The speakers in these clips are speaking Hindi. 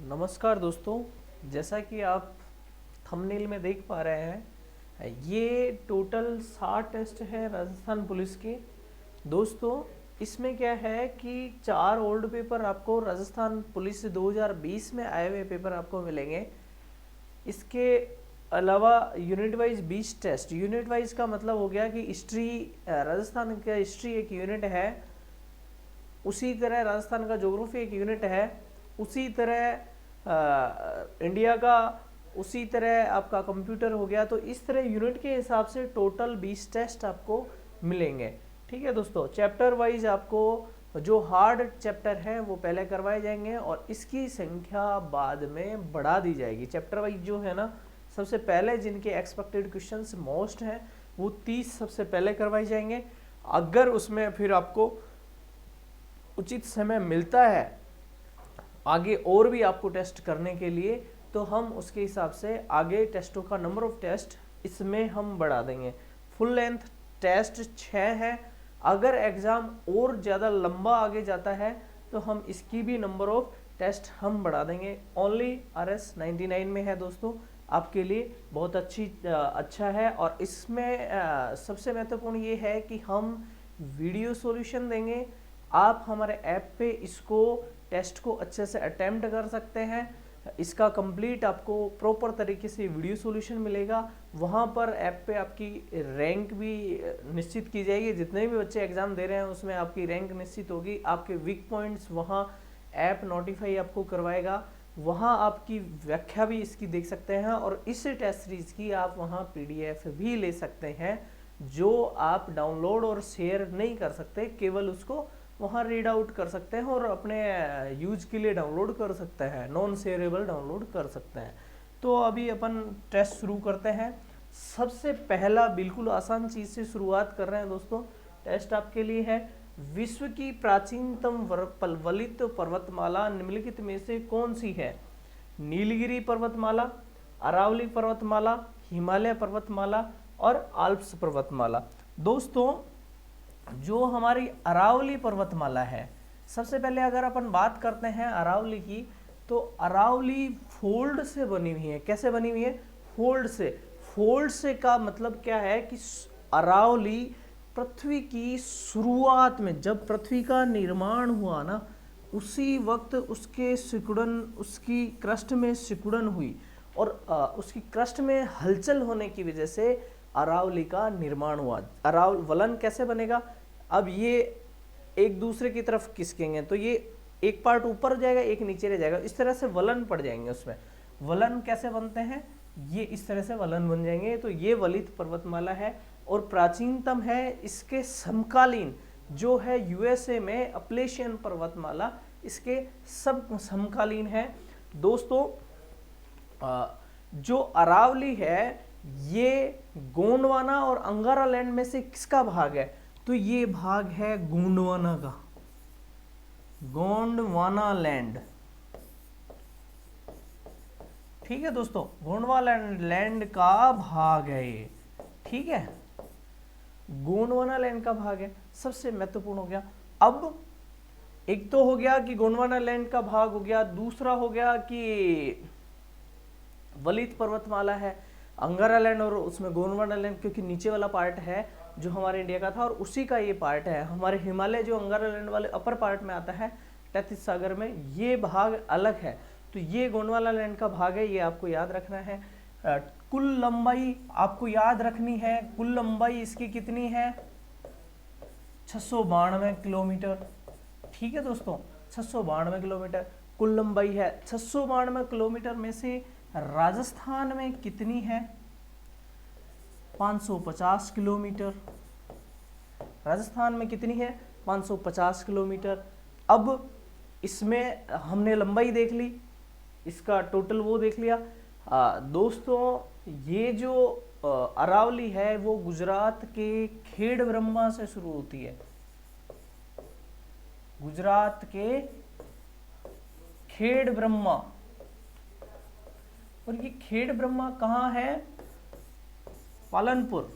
नमस्कार दोस्तों, जैसा कि आप थंबनेल में देख पा रहे हैं, ये टोटल 60 टेस्ट है राजस्थान पुलिस के। दोस्तों, इसमें क्या है कि 4 ओल्ड पेपर आपको राजस्थान पुलिस से 2020 में आए हुए पेपर आपको मिलेंगे। इसके अलावा unit wise 20 test. Unit wise का मतलब हो गया कि हिस्ट्री, राजस्थान का हिस्ट्री एक यूनिट है, उसी तरह राजस्थान का ज्योग्राफी एक यूनिट है, उसी तरह इंडिया का, उसी तरह आपका कंप्यूटर हो गया। तो इस तरह यूनिट के हिसाब से टोटल 20 टेस्ट आपको मिलेंगे। ठीक है दोस्तों, चैप्टर वाइज आपको जो हार्ड चैप्टर है वो पहले करवाए जाएंगे और इसकी संख्या बाद में बढ़ा दी जाएगी। चैप्टर वाइज जो है ना, सबसे पहले जिनके एक्सपेक्टेड क्वेश्चंस मोस्ट हैं वो 30 सबसे पहले करवाए जाएंगे। अगर उसमें फिर आपको उचित समय मिलता है आगे और भी आपको टेस्ट करने के लिए, तो हम उसके हिसाब से आगे टेस्टों का नंबर ऑफ टेस्ट इसमें हम बढ़ा देंगे। फुल लेंथ टेस्ट 6 है। अगर एग्ज़ाम और ज़्यादा लंबा आगे जाता है तो हम इसकी भी नंबर ऑफ टेस्ट हम बढ़ा देंगे। ओनली RS 99 में है दोस्तों, आपके लिए बहुत अच्छा है। और इसमें सबसे महत्वपूर्ण ये है कि हम वीडियो सॉल्यूशन देंगे। आप हमारे ऐप पे इसको टेस्ट को अच्छे से अटेम्प्ट कर सकते हैं। इसका कंप्लीट आपको प्रॉपर तरीके से वीडियो सॉल्यूशन मिलेगा। वहाँ पर ऐप पे आपकी रैंक भी निश्चित की जाएगी। जितने भी बच्चे एग्जाम दे रहे हैं उसमें आपकी रैंक निश्चित होगी। आपके वीक पॉइंट्स वहाँ ऐप नोटिफाई आपको करवाएगा। वहाँ आपकी व्याख्या भी इसकी देख सकते हैं और इस टेस्ट सीरीज की आप वहाँ PDF भी ले सकते हैं, जो आप डाउनलोड और शेयर नहीं कर सकते, केवल उसको वहाँ रीड आउट कर सकते हैं और अपने यूज के लिए डाउनलोड कर सकते हैं, नॉन शेयरेबल डाउनलोड कर सकते हैं। तो अभी अपन टेस्ट शुरू करते हैं। सबसे पहला बिल्कुल आसान चीज़ से शुरुआत कर रहे हैं दोस्तों। टेस्ट आपके लिए है, विश्व की प्राचीनतम वलित पर्वतमाला निम्नलिखित में से कौन सी है? नीलगिरी पर्वतमाला, अरावली पर्वतमाला, हिमालय पर्वतमाला और आल्प्स पर्वतमाला। दोस्तों, जो हमारी अरावली पर्वतमाला है, सबसे पहले अगर अपन बात करते हैं अरावली की, तो अरावली फोल्ड से बनी हुई है। कैसे बनी हुई है? फोल्ड से। फोल्ड से का मतलब क्या है कि अरावली पृथ्वी की शुरुआत में, जब पृथ्वी का निर्माण हुआ ना, उसी वक्त उसके सिकुड़न, उसकी क्रस्ट में सिकुड़न हुई और उसकी क्रस्ट में हलचल होने की वजह से अरावली का निर्माण हुआ। वलन कैसे बनेगा? अब ये एक दूसरे की तरफ खिसकेंगे तो ये एक पार्ट ऊपर जाएगा, एक नीचे रह जाएगा, इस तरह से वलन पड़ जाएंगे उसमें। वलन कैसे बनते हैं? ये इस तरह से वलन बन जाएंगे। तो ये वलित पर्वतमाला है और प्राचीनतम है। इसके समकालीन जो है USA में अपलेशियन पर्वतमाला, इसके सब समकालीन है। दोस्तों, जो अरावली है ये गोंडवाना और अंगारा लैंड में से किसका भाग है? तो ये भाग है गोंडवाना का, गोंडवाना लैंड। ठीक है दोस्तों, गोंडवाना लैंड का भाग है ये। ठीक है, गोंडवाना लैंड का भाग है। सबसे महत्वपूर्ण हो गया। अब एक तो हो गया कि गोंडवाना लैंड का भाग हो गया, दूसरा हो गया कि वलित पर्वतमाला है, अंगारा लैंड और उसमें गोंडवाना लैंड, क्योंकि नीचे वाला पार्ट है जो हमारे इंडिया का था और उसी का ये पार्ट है। हमारे हिमालय जो अंगारा लैंड वाले अपर पार्ट में आता है तैतीस सागर में, ये भाग अलग है। तो ये गोंडवाना लैंड का भाग है, ये आपको याद रखना है। कुल लंबाई आपको याद रखनी है। कुल लंबाई इसकी कितनी है? 692 किलोमीटर। ठीक है दोस्तों, 692 किलोमीटर कुल लंबाई है। 692 किलोमीटर में से राजस्थान में कितनी है? 550 किलोमीटर। राजस्थान में कितनी है? 550 किलोमीटर। अब इसमें हमने लंबाई देख ली, इसका टोटल वो देख लिया। दोस्तों, ये जो अरावली है वो गुजरात के खेड़ ब्रह्मा से शुरू होती है। गुजरात के खेड़ ब्रह्मा, और ये खेड़ ब्रह्मा कहाँ है? पालनपुर।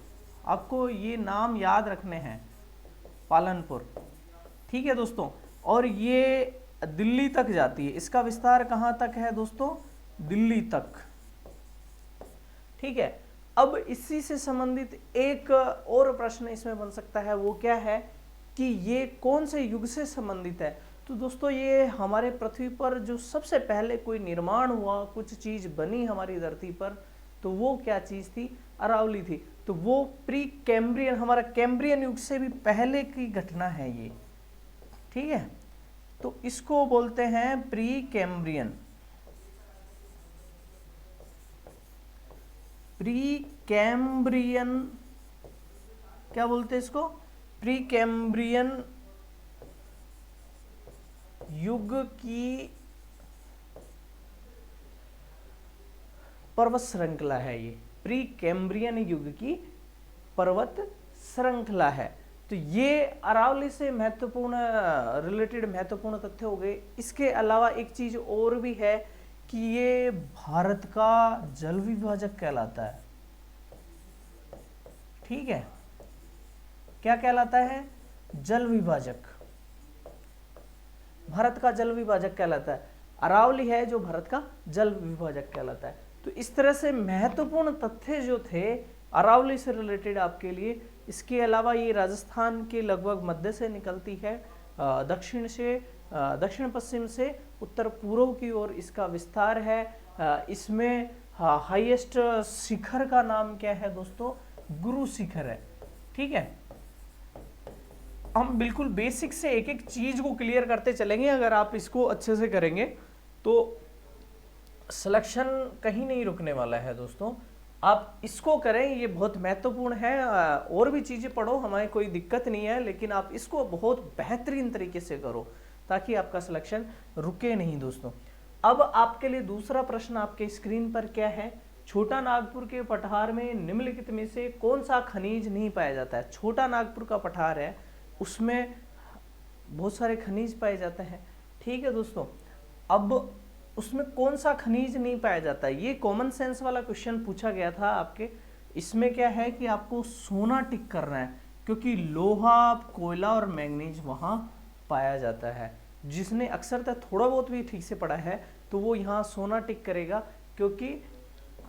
आपको ये नाम याद रखने हैं, पालनपुर। ठीक है दोस्तों, और ये दिल्ली तक जाती है। इसका विस्तार कहां तक है दोस्तों? दिल्ली तक। ठीक है, अब इसी से संबंधित एक और प्रश्न इसमें बन सकता है, वो क्या है कि ये कौन से युग से संबंधित है? तो दोस्तों ये हमारे पृथ्वी पर जो सबसे पहले कोई निर्माण हुआ, कुछ चीज बनी हमारी धरती पर, तो वो क्या चीज थी? अरावली थी। तो वो प्री कैम्ब्रियन, हमारा कैम्ब्रियन युग से भी पहले की घटना है ये। ठीक है, तो इसको बोलते हैं प्री कैम्ब्रियन। प्री कैम्ब्रियन क्या बोलते हैं इसको? प्री कैम्ब्रियन युग की पर्वत श्रृंखला है ये। प्री कैम्ब्रियन युग की पर्वत श्रृंखला है। तो ये अरावली से महत्वपूर्ण रिलेटेड महत्वपूर्ण तथ्य हो गए। इसके अलावा एक चीज और भी है कि ये भारत का जल विभाजक कहलाता है। ठीक है, क्या कहलाता है? जल विभाजक। भारत का जल विभाजक कहलाता है। अरावली है जो भारत का जल विभाजक कहलाता है। तो इस तरह से महत्वपूर्ण तथ्य जो थे अरावली से रिलेटेड आपके लिए। इसके अलावा ये राजस्थान के लगभग मध्य से निकलती है, दक्षिण से, दक्षिण पश्चिम से उत्तर पूर्व की ओर इसका विस्तार है। इसमें हाईएस्ट शिखर का नाम क्या है दोस्तों? गुरु शिखर है। ठीक है, हम बिल्कुल बेसिक से एक एक चीज को क्लियर करते चलेंगे। अगर आप इसको अच्छे से करेंगे तो सिलेक्शन कहीं नहीं रुकने वाला है दोस्तों। आप इसको करें, ये बहुत महत्वपूर्ण है। और भी चीजें पढ़ो, हमें कोई दिक्कत नहीं है, लेकिन आप इसको बहुत बेहतरीन तरीके से करो ताकि आपका सिलेक्शन रुके नहीं दोस्तों। अब आपके लिए दूसरा प्रश्न आपके स्क्रीन पर क्या है? छोटा नागपुर के पठार में निम्नलिखित में से कौन सा खनिज नहीं पाया जाता है? छोटा नागपुर का पठार है, उसमें बहुत सारे खनिज पाए जाते हैं। ठीक है दोस्तों, अब उसमें कौन सा खनिज नहीं पाया जाता है? ये कॉमन सेंस वाला क्वेश्चन पूछा गया था आपके। इसमें क्या है कि आपको सोना टिक करना है, क्योंकि लोहा, कोयला और मैग्नीज वहां पाया जाता है। जिसने अक्सर तक थोड़ा बहुत भी ठीक से पढ़ा है तो वो यहाँ सोना टिक करेगा, क्योंकि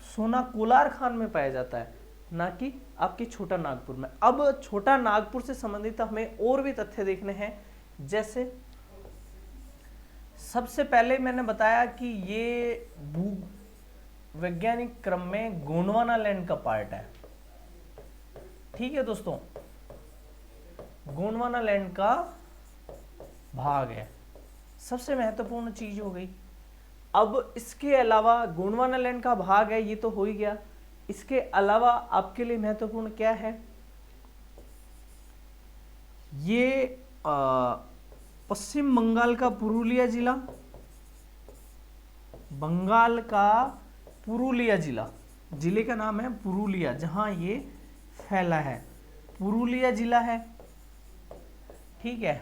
सोना कोलार खान में पाया जाता है, ना कि आपके छोटा नागपुर में। अब छोटा नागपुर से संबंधित हमें और भी तथ्य देखने हैं। जैसे सबसे पहले मैंने बताया कि ये भू वैज्ञानिक क्रम में गोंडवाना लैंड का पार्ट है। ठीक है दोस्तों, गोंडवाना लैंड का भाग है, सबसे महत्वपूर्ण चीज हो गई। अब इसके अलावा गोंडवाना लैंड का भाग है, ये तो हो ही गया। इसके अलावा आपके लिए महत्वपूर्ण क्या है? ये पश्चिम बंगाल का पुरुलिया जिला, बंगाल का पुरुलिया जिला, जिले का नाम है पुरुलिया, जहां ये फैला है, पुरुलिया जिला है। ठीक है,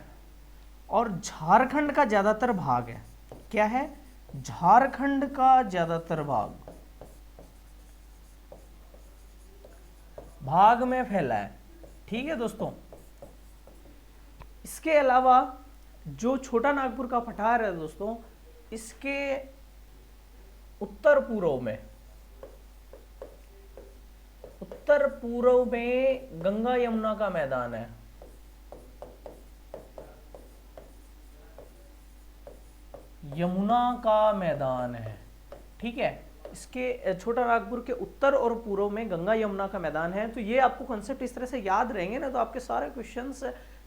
और झारखंड का ज्यादातर भाग है। क्या है? झारखंड का ज्यादातर भाग में फैला है। ठीक है दोस्तों, इसके अलावा जो छोटा नागपुर का पठार है दोस्तों, इसके उत्तर पूर्व में गंगा यमुना का मैदान है। यमुना का मैदान है। ठीक है, इसके छोटा नागपुर के उत्तर और पूर्व में गंगा यमुना का मैदान है। तो ये आपको कॉन्सेप्ट इस तरह से याद रहेंगे ना, तो आपके सारे क्वेश्चंस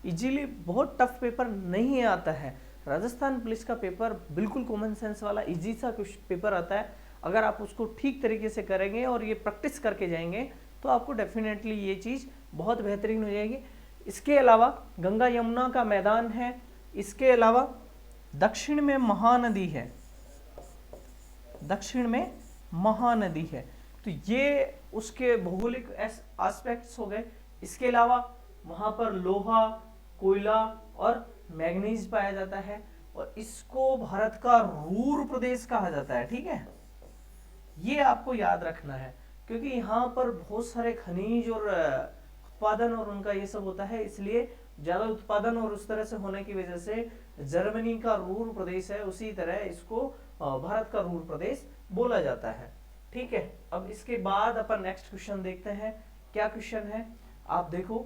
इजीली, बहुत टफ पेपर नहीं आता है। राजस्थान पुलिस का पेपर बिल्कुल कॉमन सेंस वाला इजी सा पेपर आता है। अगर आप उसको ठीक तरीके से करेंगे और ये प्रैक्टिस करके जाएंगे तो आपको डेफिनेटली ये चीज़ बहुत बेहतरीन हो जाएगी। इसके अलावा गंगा यमुना का मैदान है। इसके अलावा दक्षिण में महानदी है, दक्षिण में महानदी है। तो ये उसके भौगोलिक एस्पेक्ट्स हो गए। इसके अलावा वहां पर लोहा, कोयला और मैग्नीज पाया जाता है, और इसको भारत का रूर प्रदेश कहा जाता है। ठीक है, ये आपको याद रखना है, क्योंकि यहाँ पर बहुत सारे खनिज और उत्पादन और उनका ये सब होता है, इसलिए ज्यादा उत्पादन और उस तरह से होने की वजह से जर्मनी का रूर प्रदेश है उसी तरह इसको भारत का रूर प्रदेश बोला जाता है। ठीक है, अब इसके बाद अपन नेक्स्ट क्वेश्चन देखते हैं। क्या क्वेश्चन है, आप देखो,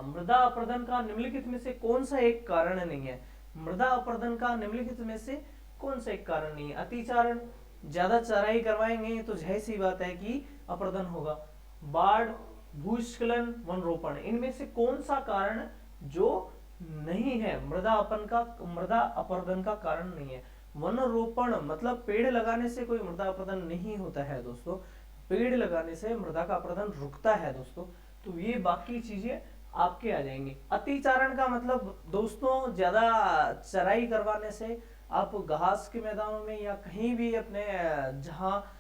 मृदा अपरदन का निम्नलिखित में से कौन सा एक कारण नहीं है। मृदा अपरदन का निम्नलिखित में से कौन सा एक कारण नहीं है। अतिचारण, ज्यादा चराई करवाएंगे तो जाहिर सी बात है कि अपरदन होगा। बाढ़, भूस्खलन, वन रोपण, इनमें से कौन सा कारण जो नहीं है मृदा अपरदन का कारण नहीं है। वन रोपण मतलब पेड़ लगाने से कोई मृदा अपरदन नहीं होता है दोस्तों, पेड़ लगाने से मृदा का अपरदन रुकता है दोस्तों। तो ये बाकी चीजें आपके आ जाएंगी। अतिचारण का मतलब दोस्तों ज्यादा चराई करवाने से, आप घास के मैदानों में या कहीं भी अपने जहाँ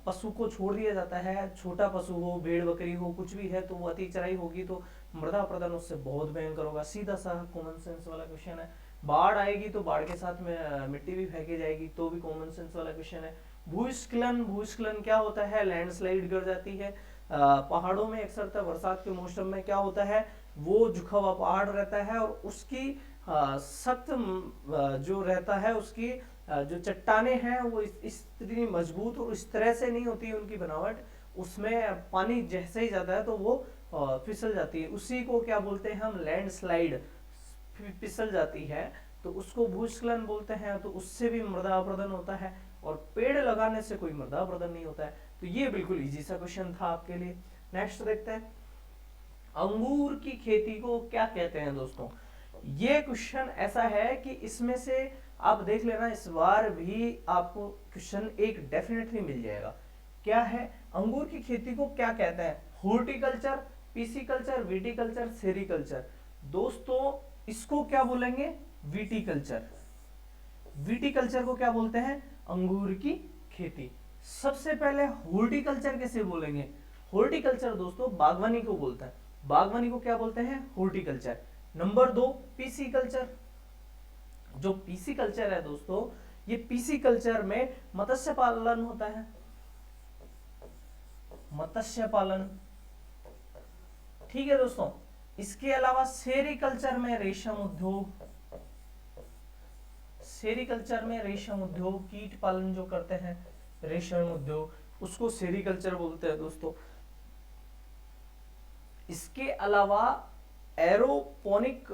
पशु को छोड़ दिया जाता है, छोटा पशु हो, भेड़ बकरी हो, कुछ भी है, तो वो अति चराई होगी तो मृदा अपरदन उससे बहुत भयंकर होगा। सीधा सा कॉमन सेंस वाला क्वेश्चन है। बाढ़ आएगी तो बाढ़ के साथ में मिट्टी भी फेंकी जाएगी, तो भी कॉमन सेंस वाला क्वेश्चन है। भूस्खलन, भूस्खलन क्या होता है, लैंडस्लाइड गिर जाती है पहाड़ों में। अक्सर बरसात के मौसम में क्या होता है, वो झुका हुआ पहाड़ रहता है और उसकी सख्त जो रहता है, उसकी जो चट्टाने हैं वो इतनी मजबूत और इस तरह से नहीं होती उनकी बनावट, उसमें पानी जैसे ही जाता है तो वो फिसल जाती है, उसी को क्या बोलते हैं हम, लैंडस्लाइड, फिसल जाती है तो उसको भूस्खलन बोलते हैं। तो उससे भी मृदा अपरदन होता है और पेड़ लगाने से कोई मृदा अपरदन नहीं होता है। तो ये बिल्कुल इजी सा क्वेश्चन था आपके लिए। नेक्स्ट देखते हैं, अंगूर की खेती को क्या कहते हैं दोस्तों। ये क्वेश्चन ऐसा है कि इसमें से आप देख लेना, इस बार भी आपको क्वेश्चन एक डेफिनेटली मिल जाएगा। क्या है, अंगूर की खेती को क्या कहते हैं, हॉर्टिकल्चर, पीसीकल्चर, विटिकल्चर, सेरिकल्चर। दोस्तों इसको क्या बोलेंगे, विटिकल्चर। विटिकल्चर को क्या बोलते हैं, अंगूर की खेती। सबसे पहले हॉर्टिकल्चर कैसे बोलेंगे, हॉर्टिकल्चर दोस्तों बागवानी को बोलता है, बागवानी को क्या बोलते हैं, हॉर्टिकल्चर। Number 2 pisciculture. जो पीसीकल्चर है दोस्तों, ये पीसीकल्चर में मत्स्य पालन होता है, मत्स्य पालन। ठीक है दोस्तों, इसके अलावा सेरिकल्चर में रेशम उद्योग, सेरिकल्चर में रेशम उद्योग, कीट पालन जो करते हैं रेशम उद्योग, उसको सेरिकल्चर बोलते हैं दोस्तों। इसके अलावा एरोपोनिक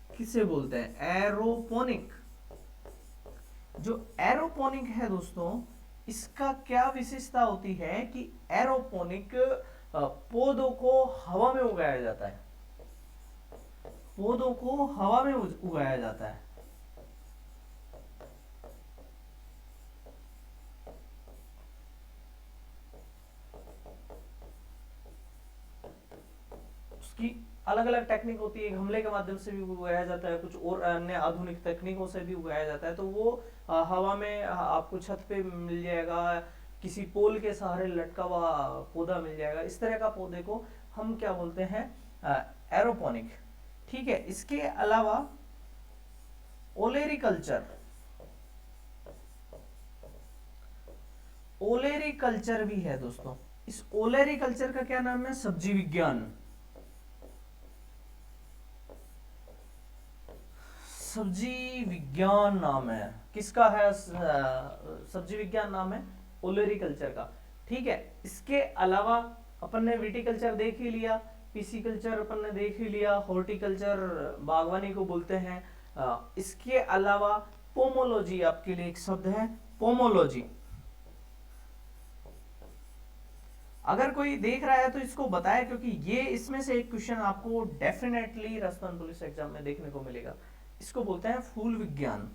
किसे बोलते हैं, एरोपोनिक। जो एरोपोनिक है दोस्तों, इसका क्या विशेषता होती है कि एरोपोनिक पौधों को हवा में उगाया जाता है, पौधों को हवा में उगाया जाता है। उसकी अलग अलग टेक्निक होती है, गमले के माध्यम से भी उगाया जाता है, कुछ और अन्य आधुनिक तकनीकों से भी उगाया जाता है। तो वो हवा में आपको छत पे मिल जाएगा, किसी पोल के सहारे लटका हुआ पौधा मिल जाएगा। इस तरह का पौधे को हम क्या बोलते हैं, एरोपोनिक। ठीक है, इसके अलावा ओलेरिकल्चर, ओलेरिकल्चर भी है दोस्तों। इस ओलेरिकल्चर का क्या नाम है, सब्जी विज्ञान। सब्जी विज्ञान नाम है, किसका है, सब्जी विज्ञान नाम है ओलेरिकल्चर का। ठीक है, इसके अलावा अपन ने विटिकल्चर देख ही लिया, पीसीकल्चर अपन ने देख ही लिया, हॉर्टिकल्चर बागवानी को बोलते हैं। इसके अलावा पोमोलॉजी आपके लिए एक शब्द है, पोमोलॉजी। अगर कोई देख रहा है तो इसको बताए, क्योंकि ये इसमें से एक क्वेश्चन आपको डेफिनेटली राजस्थान पुलिस एग्जाम में देखने को मिलेगा। इसको बोलते हैं फूल विज्ञान।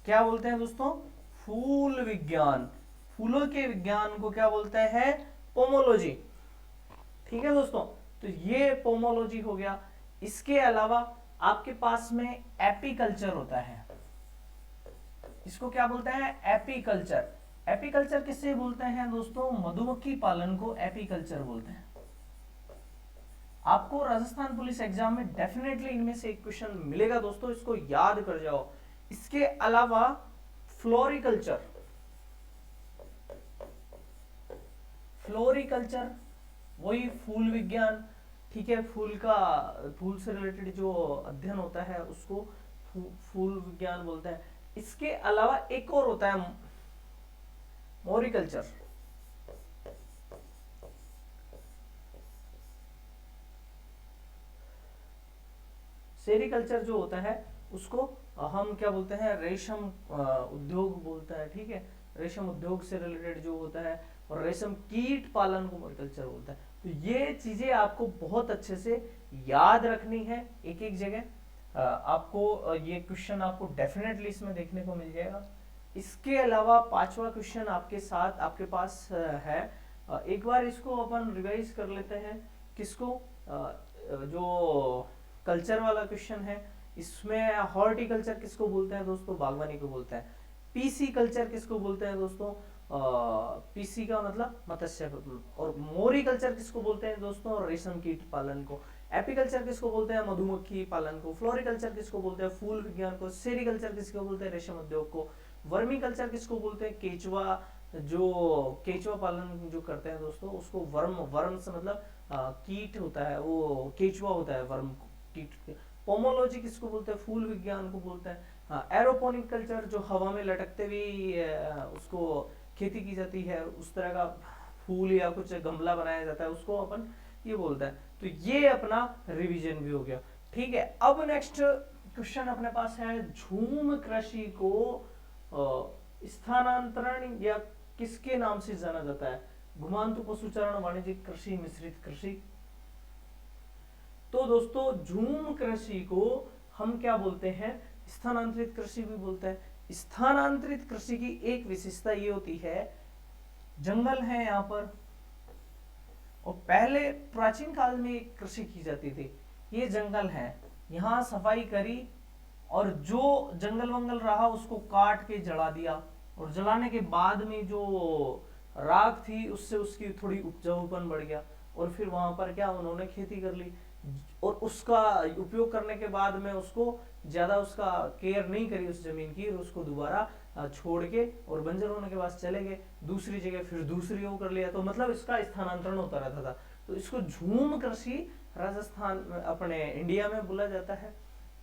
क्या बोलते हैं दोस्तों, फूल विज्ञान। फूलों के विज्ञान को क्या बोलते हैं, पोमोलॉजी। ठीक है दोस्तों, तो ये पोमोलॉजी हो गया। इसके अलावा आपके पास में एपीकल्चर होता है, इसको क्या बोलते हैं, एपीकल्चर। एपीकल्चर किससे बोलते हैं दोस्तों, मधुमक्खी पालन को एपीकल्चर बोलते हैं। आपको राजस्थान पुलिस एग्जाम में डेफिनेटली इनमें से एक क्वेश्चन मिलेगा दोस्तों, इसको याद कर जाओ। इसके अलावा फ्लोरिकल्चर, फ्लोरिकल्चर वही फूल विज्ञान। ठीक है, फूल से रिलेटेड जो अध्ययन होता है उसको फूल विज्ञान बोलते हैं। इसके अलावा एक और होता है मोरिकल्चर। सेरिकल्चर जो होता है उसको हम क्या बोलते हैं, रेशम उद्योग बोलता है। ठीक है, रेशम उद्योग से रिलेटेड जो होता है, और रेशम कीट पालन को मोरिकल्चर बोलता है। तो ये चीजें आपको बहुत अच्छे से याद रखनी है एक एक जगह। आपको ये क्वेश्चन आपको डेफिनेटली इसमें देखने को मिल जाएगा। इसके अलावा पांचवा क्वेश्चन आपके साथ आपके पास है, एक बार इसको अपन रिवाइज कर लेते हैं। किसको, जो कल्चर वाला क्वेश्चन है, इसमें हॉर्टिकल्चर किसको बोलते हैं दोस्तों, बागवानी को बोलते हैं। पीसी कल्चर किसको बोलते हैं दोस्तों, पीसी का मतलब मत्स्य। और मोरिकल्चर किसको बोलते हैं दोस्तों, रेशम कीट पालन को। एपीकल्चर किसको बोलते हैं, मधुमक्खी पालन को। फ्लोरिकल्चर किसको बोलते हैं, फूल विज्ञान को। सेरिकल्चर किसको बोलते हैं, रेशम उद्योग को। वर्मी कल्चर किसको बोलते हैं, केचुआ, जो केचुआ पालन जो करते हैं दोस्तों उसको वर्म से मतलब कीट होता है, वो केचुआ होता है, वर्म कीट। पोमोलॉजी किसको बोलते हैं, फूल विज्ञान को बोलते हैं। हाँ, एरोपोनिक कल्चर जो हवा में लटकते हुए उसको खेती की जाती है, उस तरह का फूल या कुछ गमला बनाया जाता है, उसको अपन ये बोलते हैं। तो ये अपना रिवीजन भी हो गया। ठीक है, अब नेक्स्ट क्वेश्चन अपने पास है, झूम कृषि को स्थानांतरण या किसके नाम से जाना जाता है, घुमांतु पशुचारण, वाणिज्यिक कृषि, मिश्रित कृषि। तो दोस्तों झूम कृषि को हम क्या बोलते हैं, स्थानांतरित कृषि भी बोलते हैं। स्थानांतरित कृषि की एक विशेषता ये होती है, जंगल है यहाँ पर, और पहले प्राचीन काल में कृषि की जाती थी। ये जंगल है, यहाँ सफाई करी, और जो जंगल वंगल रहा उसको काट के जला दिया, और जलाने के बाद में जो राख थी उससे उसकी थोड़ी उपजाऊपन बढ़ गया, और फिर वहां पर क्या उन्होंने खेती कर ली, और उसका उपयोग करने के बाद में उसको ज्यादा उसका केयर नहीं करी उस जमीन की, और उसको दोबारा छोड़ के और बंजर होने के बाद चले गए दूसरी जगह, फिर दूसरी वो कर लिया। तो मतलब इसका स्थानांतरण होता रहता था। तो इसको झूम कृषि राजस्थान अपने इंडिया में बोला जाता है,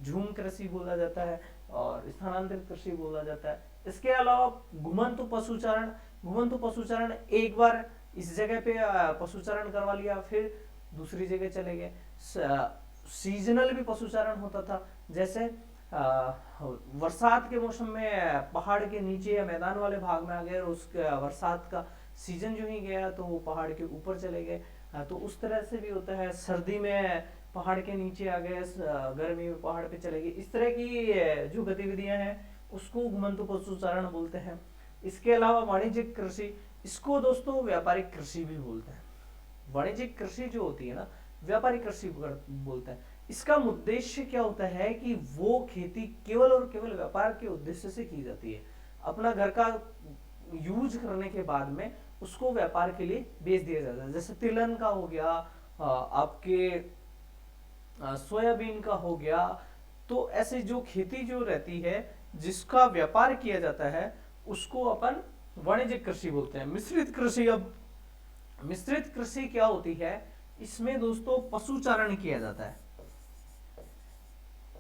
झूम कृषि बोला जाता है, और स्थानांतरित कृषि बोला जाता है। इसके अलावा घुमंतु पशुचारण, घुमंतु पशुचारण एक बार इस जगह पे पशुचारण करवा लिया, फिर दूसरी जगह चले गए। सीजनल भी पशुचारण होता था, जैसे बरसात के मौसम में पहाड़ के नीचे या मैदान वाले भाग में आ गए, और उसके बरसात का सीजन जो ही गया तो वो पहाड़ के ऊपर चले गए। तो उस तरह से भी होता है। सर्दी में पहाड़ के नीचे आ गए, गर्मी में पहाड़ पे चले गए। इस तरह की जो गतिविधियां हैं उसको घुमंतु पशुचारण बोलते हैं। इसके अलावा वाणिज्यिक कृषि, इसको दोस्तों व्यापारिक कृषि भी बोलते हैं। वाणिज्यिक कृषि जो होती है ना, व्यापारिक कृषि बोलते हैं। इसका उद्देश्य क्या होता है कि वो खेती केवल और केवल व्यापार के उद्देश्य से की जाती है। अपना घर का यूज करने के बाद में उसको व्यापार के लिए बेच दिया जाता है। जैसे तिलहन का हो गया, आपके सोयाबीन का हो गया। तो ऐसे जो खेती जो रहती है जिसका व्यापार किया जाता है उसको अपन वाणिज्यिक कृषि बोलते हैं। मिश्रित कृषि, अब मिश्रित कृषि क्या होती है, इसमें दोस्तों पशुचारण किया जाता है।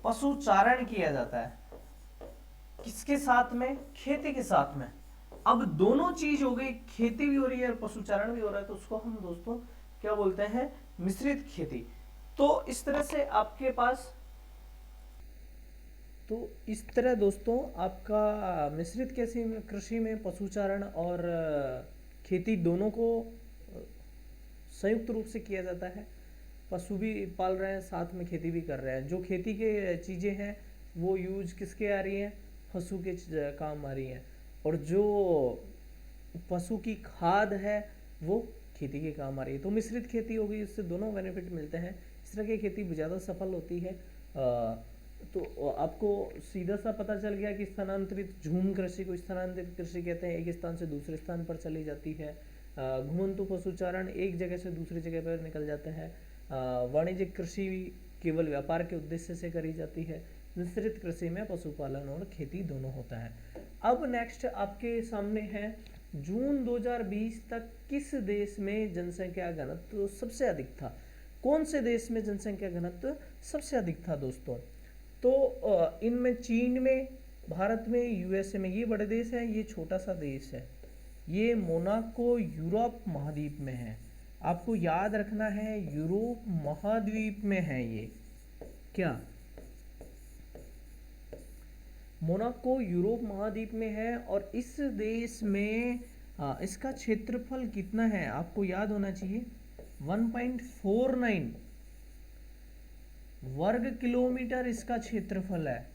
पशुचारण किया जाता है किसके साथ में, खेती के साथ में। अब दोनों चीज हो गई, खेती भी हो रही है और पशुचारण भी हो रहा है, तो उसको हम दोस्तों क्या बोलते हैं, मिश्रित खेती। तो इस तरह से आपके पास, तो इस तरह दोस्तों आपका मिश्रित कृषि में पशुचारण और खेती दोनों को संयुक्त रूप से किया जाता है। पशु भी पाल रहे हैं, साथ में खेती भी कर रहे हैं। जो खेती के चीज़ें हैं वो यूज किसके आ रही हैं, पशु के काम आ रही हैं, और जो पशु की खाद है वो खेती के काम आ रही है। तो मिश्रित खेती होगी, उससे दोनों बेनिफिट मिलते हैं। इस तरह की खेती ज़्यादा सफल होती है। तो आपको सीधा सा पता चल गया कि स्थानांतरित, झूम कृषि को स्थानांतरित कृषि कहते हैं, एक स्थान से दूसरे स्थान पर चली जाती है। घुमंतु पशुचारण एक जगह से दूसरी जगह पर निकल जाता है। वाणिज्यिक कृषि केवल व्यापार के उद्देश्य से करी जाती है। मिश्रित कृषि में पशुपालन और खेती दोनों होता है। अब नेक्स्ट आपके सामने है, जून 2020 तक किस देश में जनसंख्या घनत्व सबसे अधिक था। कौन से देश में जनसंख्या घनत्व सबसे अधिक था दोस्तों? तो इनमें चीन में, भारत में, यूएसए में, ये बड़े देश हैं, ये छोटा सा देश है। ये मोनाको यूरोप महाद्वीप में है। आपको याद रखना है यूरोप महाद्वीप में है ये। क्या मोनाको यूरोप महाद्वीप में है? और इस देश में इसका क्षेत्रफल कितना है आपको याद होना चाहिए, 1.49 वर्ग किलोमीटर इसका क्षेत्रफल है।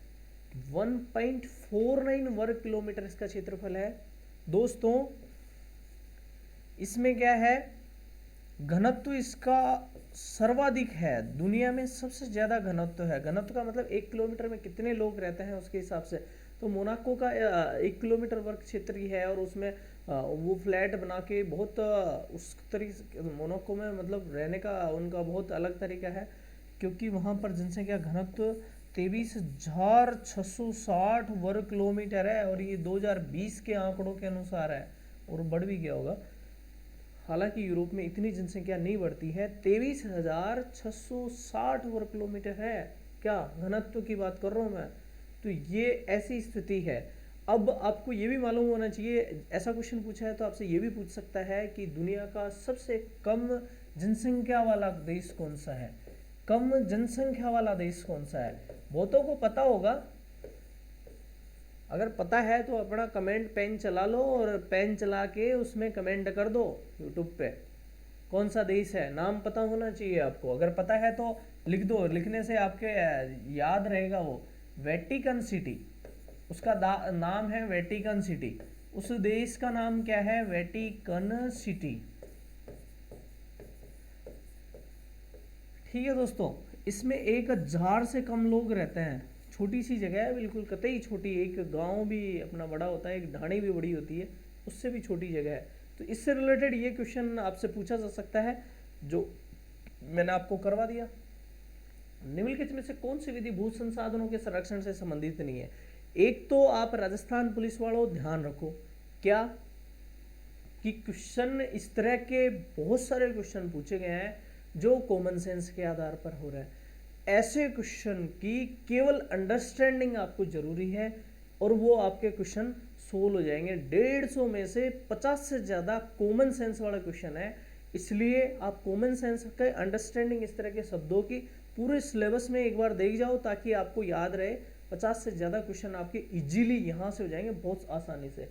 1.49 वर्ग किलोमीटर इसका क्षेत्रफल है दोस्तों। इसमें क्या है, घनत्व इसका सर्वाधिक है, दुनिया में सबसे ज्यादा घनत्व है। घनत्व का मतलब 1 किलोमीटर में कितने लोग रहते हैं उसके हिसाब से। तो मोनाको का 1 किलोमीटर वर्ग क्षेत्र ही है, और उसमें वो फ्लैट बना के बहुत उस तरीके मोनाको में मतलब रहने का उनका बहुत अलग तरीका है, क्योंकि वहाँ पर जनसंख्या घनत्व 23,660 वर्ग किलोमीटर है, और ये 2020 के आंकड़ों के अनुसार है, और बढ़ भी गया होगा। हालांकि यूरोप में इतनी जनसंख्या नहीं बढ़ती है, 23,660 वर्ग किलोमीटर है। क्या घनत्व की बात कर रहा हूँ मैं? तो ये ऐसी स्थिति है। अब आपको ये भी मालूम होना चाहिए, ऐसा क्वेश्चन पूछा है तो आपसे ये भी पूछ सकता है कि दुनिया का सबसे कम जनसंख्या वाला देश कौन सा है? कम जनसंख्या वाला देश कौन सा है? बहुतों को पता होगा, अगर पता है तो अपना कमेंट पेन चला लो, और पेन चला के उसमें कमेंट कर दो यूट्यूब पे, कौन सा देश है, नाम पता होना चाहिए आपको। अगर पता है तो लिख दो, लिखने से आपके याद रहेगा। वो वेटिकन सिटी, उसका नाम है वेटिकन सिटी। उस देश का नाम क्या है? Vatican city. ठीक है दोस्तों, इसमें 1,000 से कम लोग रहते हैं। छोटी सी जगह है, बिल्कुल कतई छोटी, एक गांव भी अपना बड़ा होता है, एक ढाणी भी बड़ी होती है, उससे भी छोटी जगह है। तो इससे रिलेटेड ये क्वेश्चन आपसे पूछा जा सकता है, जो मैंने आपको करवा दिया। निम्नलिखित में से कौन सी विधि भू संसाधनों के संरक्षण से संबंधित नहीं है? एक तो आप राजस्थान पुलिस वालों ध्यान रखो, क्या कि क्वेश्चन इस तरह के बहुत सारे क्वेश्चन पूछे गए हैं जो कॉमन सेंस के आधार पर हो रहा है। ऐसे क्वेश्चन की केवल अंडरस्टैंडिंग आपको जरूरी है, और वो आपके क्वेश्चन सोल्व हो जाएंगे। 150 में से 50 से ज्यादा कॉमन सेंस वाला क्वेश्चन है, इसलिए आप कॉमन सेंस के अंडरस्टैंडिंग इस तरह के शब्दों की पूरे सिलेबस में एक बार देख जाओ, ताकि आपको याद रहे। 50 से ज्यादा क्वेश्चन आपके इजीली यहाँ से हो जाएंगे, बहुत आसानी से।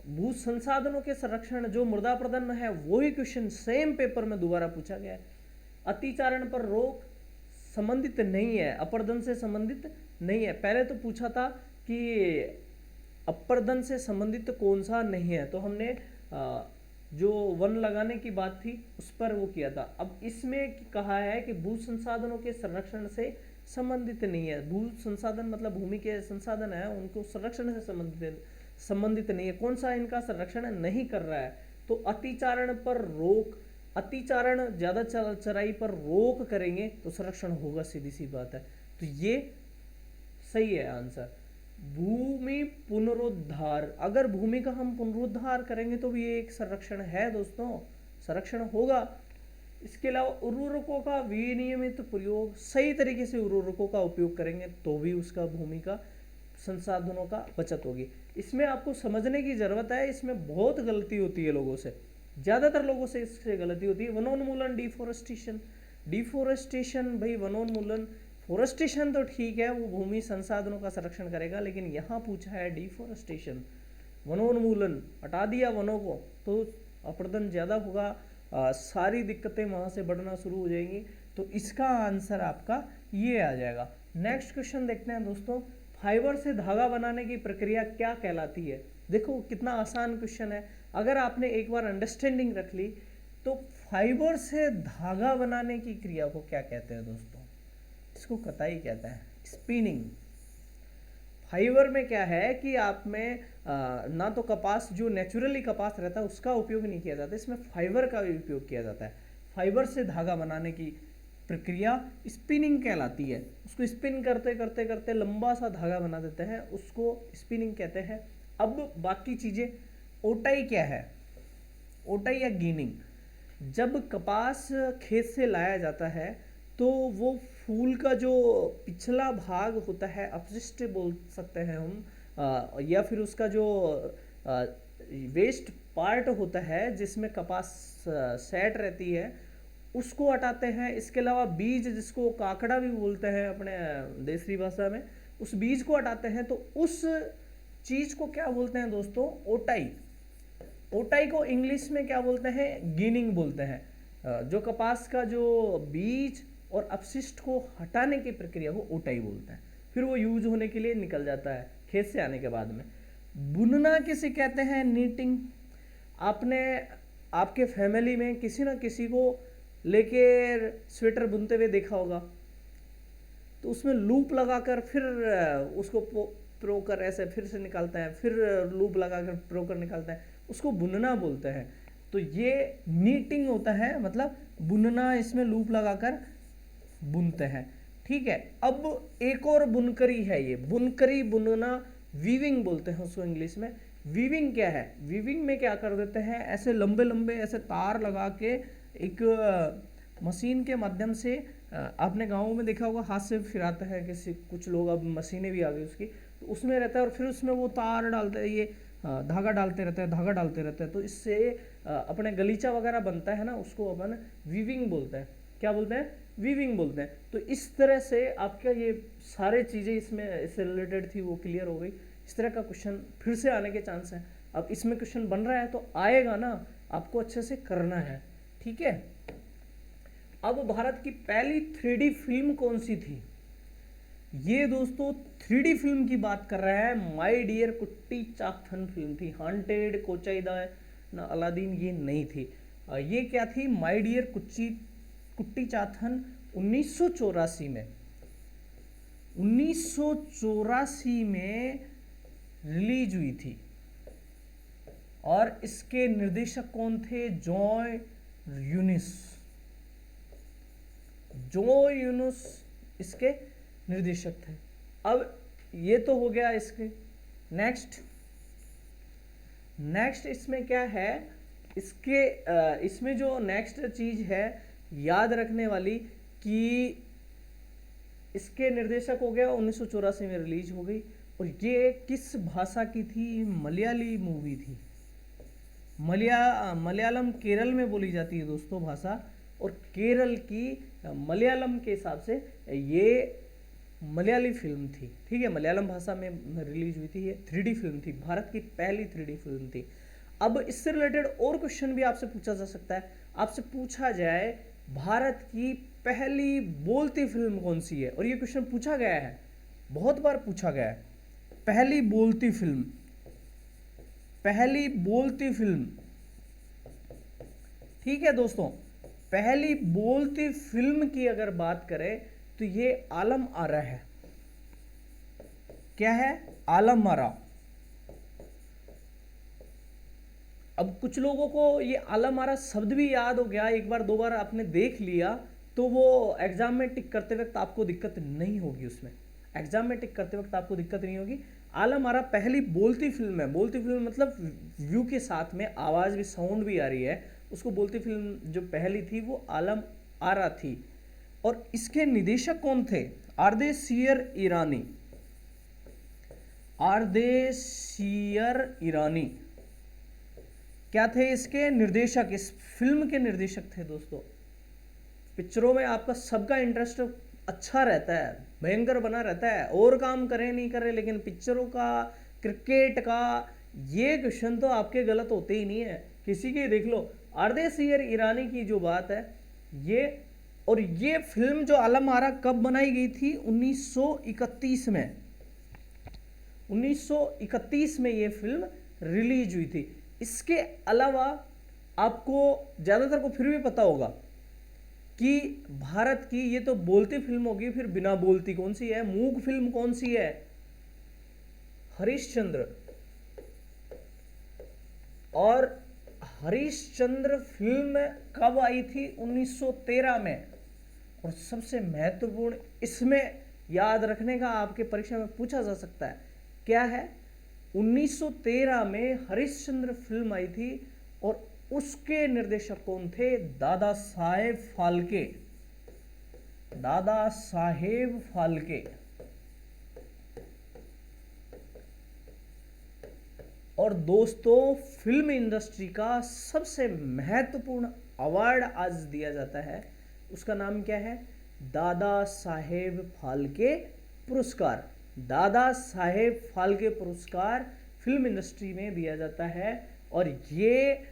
भू संसाधनों के संरक्षण, जो मृदा प्रदन में है, वही क्वेश्चन सेम पेपर में दोबारा पूछा गया है। अतिचारण पर रोक संबंधित नहीं है, अपर्दन से संबंधित नहीं है। पहले तो पूछा था कि अपर्दन से संबंधित कौन सा नहीं है, तो हमने जो वन लगाने की बात थी उस पर वो किया था। अब इसमें कहा है कि भू संसाधनों के संरक्षण से संबंधित नहीं है। भू संसाधन मतलब भूमि के संसाधन है, उनको संरक्षण से संबंधित नहीं है। कौन सा इनका संरक्षण नहीं कर रहा है? तो अतिचारण पर रोक, अतिचारण ज्यादा चराई पर रोक करेंगे तो संरक्षण होगा, सीधी सी बात है। तो ये सही है आंसर। भूमि पुनरुद्धार, अगर भूमि का हम पुनरुद्धार करेंगे तो भी ये एक संरक्षण है दोस्तों, संरक्षण होगा। इसके अलावा उर्वरकों का विनियमित प्रयोग, सही तरीके से उर्वरकों का उपयोग करेंगे तो भी उसका भूमि का संसाधनों का बचत होगी। इसमें आपको समझने की जरूरत है, इसमें बहुत गलती होती है लोगों से, ज्यादातर लोगों से इससे गलती होती है। वनोन्मूलन, डिफोरेस्टेशन, डिफोरेस्टेशन भाई वनोन्मूलन, फोरेस्टेशन तो ठीक है, वो भूमि संसाधनों का संरक्षण करेगा, लेकिन यहाँ पूछा है डिफोरेस्टेशन, वनोन्मूलन, हटा दिया वनों को तो अपर्दन ज्यादा होगा, सारी दिक्कतें वहां से बढ़ना शुरू हो जाएंगी। तो इसका आंसर आपका ये आ जाएगा। नेक्स्ट क्वेश्चन देखते हैं दोस्तों, फाइबर से धागा बनाने की प्रक्रिया क्या कहलाती है? देखो कितना आसान क्वेश्चन है, अगर आपने एक बार अंडरस्टैंडिंग रख ली तो फाइबर से धागा बनाने की क्रिया को क्या कहते हैं दोस्तों? इसको कताई कहते हैं, स्पिनिंग। फाइबर में क्या है कि आप में ना तो कपास, जो नेचुरली कपास रहता है उसका उपयोग नहीं किया जाता, इसमें फाइबर का भी उपयोग किया जाता है। फाइबर से धागा बनाने की प्रक्रिया स्पिनिंग कहलाती है। उसको स्पिन करते करते करते लंबा सा धागा बना देते हैं, उसको स्पिनिंग कहते हैं। अब बाकी चीजें, ओटाई क्या है? ओटाई या गिनिंग, जब कपास खेत से लाया जाता है तो वो फूल का जो पिछला भाग होता है, अपशिष्ट बोल सकते हैं हम, या फिर उसका जो वेस्ट पार्ट होता है जिसमें कपास सेट रहती है, उसको हटाते हैं। इसके अलावा बीज, जिसको काकड़ा भी बोलते हैं अपने देसी भाषा में, उस बीज को हटाते हैं। तो उस चीज को क्या बोलते हैं दोस्तों? ओटाई। ओटाई को इंग्लिश में क्या बोलते हैं? गिनिंग बोलते हैं। जो कपास का जो बीज और अपशिष्ट को हटाने की प्रक्रिया को ओटाई बोलते हैं। फिर वो यूज होने के लिए निकल जाता है खेत से आने के बाद में। बुनना किसे कहते हैं? नीटिंग। आपने आपके फैमिली में किसी ना किसी को लेके स्वेटर बुनते हुए देखा होगा, तो उसमें लूप लगाकर फिर उसको प्रो कर ऐसे फिर से निकालते हैं, फिर लूप लगाकर प्रो कर निकालते हैं, उसको बुनना बोलते हैं। तो ये नीटिंग होता है, मतलब बुनना, इसमें लूप लगाकर बुनते हैं। ठीक है। अब एक और बुनकरी है, ये बुनकरी, बुनना, वीविंग बोलते हैं उसको इंग्लिश में। वीविंग क्या है? वीविंग में क्या कर देते हैं, ऐसे लंबे लंबे ऐसे तार लगा के एक मशीन के माध्यम से, आपने गाँव में देखा होगा हाथ से फिराता है किसी कुछ लोग, अब मशीनें भी आ गई उसकी, तो उसमें रहता है और फिर उसमें वो तार डालते हैं, ये धागा डालते रहते हैं, धागा डालते रहते हैं, तो इससे अपने गलीचा वगैरह बनता है ना, उसको अपन वीविंग बोलते हैं। क्या बोलते हैं? वीविंग बोलते हैं। तो इस तरह से आपका ये सारे चीज़ें इसमें इससे रिलेटेड थी वो क्लियर हो गई। इस तरह का क्वेश्चन फिर से आने के चांस हैं। अब इसमें क्वेश्चन बन रहा है तो आएगा ना, आपको अच्छे से करना है। ठीक है। अब भारत की पहली 3D फिल्म कौन सी थी? ये दोस्तों 3D फिल्म की बात कर रहा है। माय डियर कुट्टी चाथन फिल्म थी। हॉन्टेड, कोचाईदा ना, अलादीन ये नहीं थी। ये क्या थी? माय डियर कुट्टी चाथन 1984 में 1984 में रिलीज हुई थी। और इसके निर्देशक कौन थे? जॉय यूनिस। जॉय यूनिस इसके निर्देशक थे। अब ये तो हो गया इसके। नेक्स्ट इसमें क्या है? इसमें जो नेक्स्ट चीज है याद रखने वाली, कि इसके निर्देशक हो गया, 1984 में रिलीज हो गई। और ये किस भाषा की थी? मलयाली मूवी थी। मलयालम केरल में बोली जाती है दोस्तों भाषा, और केरल की मलयालम के हिसाब से ये मलयाली फिल्म थी। ठीक है। मलयालम भाषा में रिलीज हुई थी। ये 3D फिल्म थी, भारत की पहली 3D फिल्म थी। अब इससे रिलेटेड और क्वेश्चन भी आपसे पूछा जा सकता है। आपसे पूछा जाए भारत की पहली बोलती फिल्म कौन सी है? और ये क्वेश्चन पूछा गया है, बहुत बार पूछा गया है। पहली बोलती फिल्म, पहली बोलती फिल्म। ठीक है दोस्तों, पहली बोलती फिल्म की अगर बात करें तो ये आलम आरा है। क्या है? आलम आरा। अब कुछ लोगों को ये आलम आरा शब्द भी याद हो गया, एक बार दो बार आपने देख लिया तो वो एग्जाम में टिक करते वक्त आपको दिक्कत नहीं होगी। उसमें एग्जाम में टिक करते वक्त आपको दिक्कत नहीं होगी। आलम आरा पहली बोलती फिल्म है। बोलती फिल्म मतलब व्यू के साथ में आवाज भी, साउंड भी आ रही है, उसको बोलती फिल्म जो पहली थी वो आलम आरा थी। और इसके निदेशक कौन थे? आरदेशियर ईरानी। आरदेशियर ईरानी क्या थे इसके निर्देशक? इस फिल्म के निर्देशक थे दोस्तों। पिक्चरों में आपका सबका इंटरेस्ट अच्छा रहता है, भयंकर बना रहता है, और काम करें नहीं करें, लेकिन पिक्चरों का, क्रिकेट का, ये क्वेश्चन तो आपके गलत होते ही नहीं है। किसी के देख लो। आरदेशियर ईरानी की जो बात है ये, और ये फिल्म जो आलम आरा कब बनाई गई थी? 1931 में। 1931 में ये फिल्म रिलीज हुई थी। इसके अलावा आपको ज्यादातर को फिर भी पता होगा कि भारत की ये तो बोलती फिल्म होगी, फिर बिना बोलती कौन सी है? मूक फिल्म कौन सी है? हरिश्चंद्र। और हरिश्चंद्र फिल्म कब आई थी? 1913 में। और सबसे महत्वपूर्ण इसमें याद रखने का, आपके परीक्षा में पूछा जा सकता है, क्या है? 1913 में हरिश्चंद्र फिल्म आई थी और उसके निर्देशक कौन थे? दादा साहेब फाल्के। दादा साहेब फाल्के। और दोस्तों फिल्म इंडस्ट्री का सबसे महत्वपूर्ण अवार्ड आज दिया जाता है, उसका नाम क्या है? दादा साहेब फाल्के पुरस्कार। दादा साहेब फाल्के पुरस्कार फिल्म इंडस्ट्री में दिया जाता है। और ये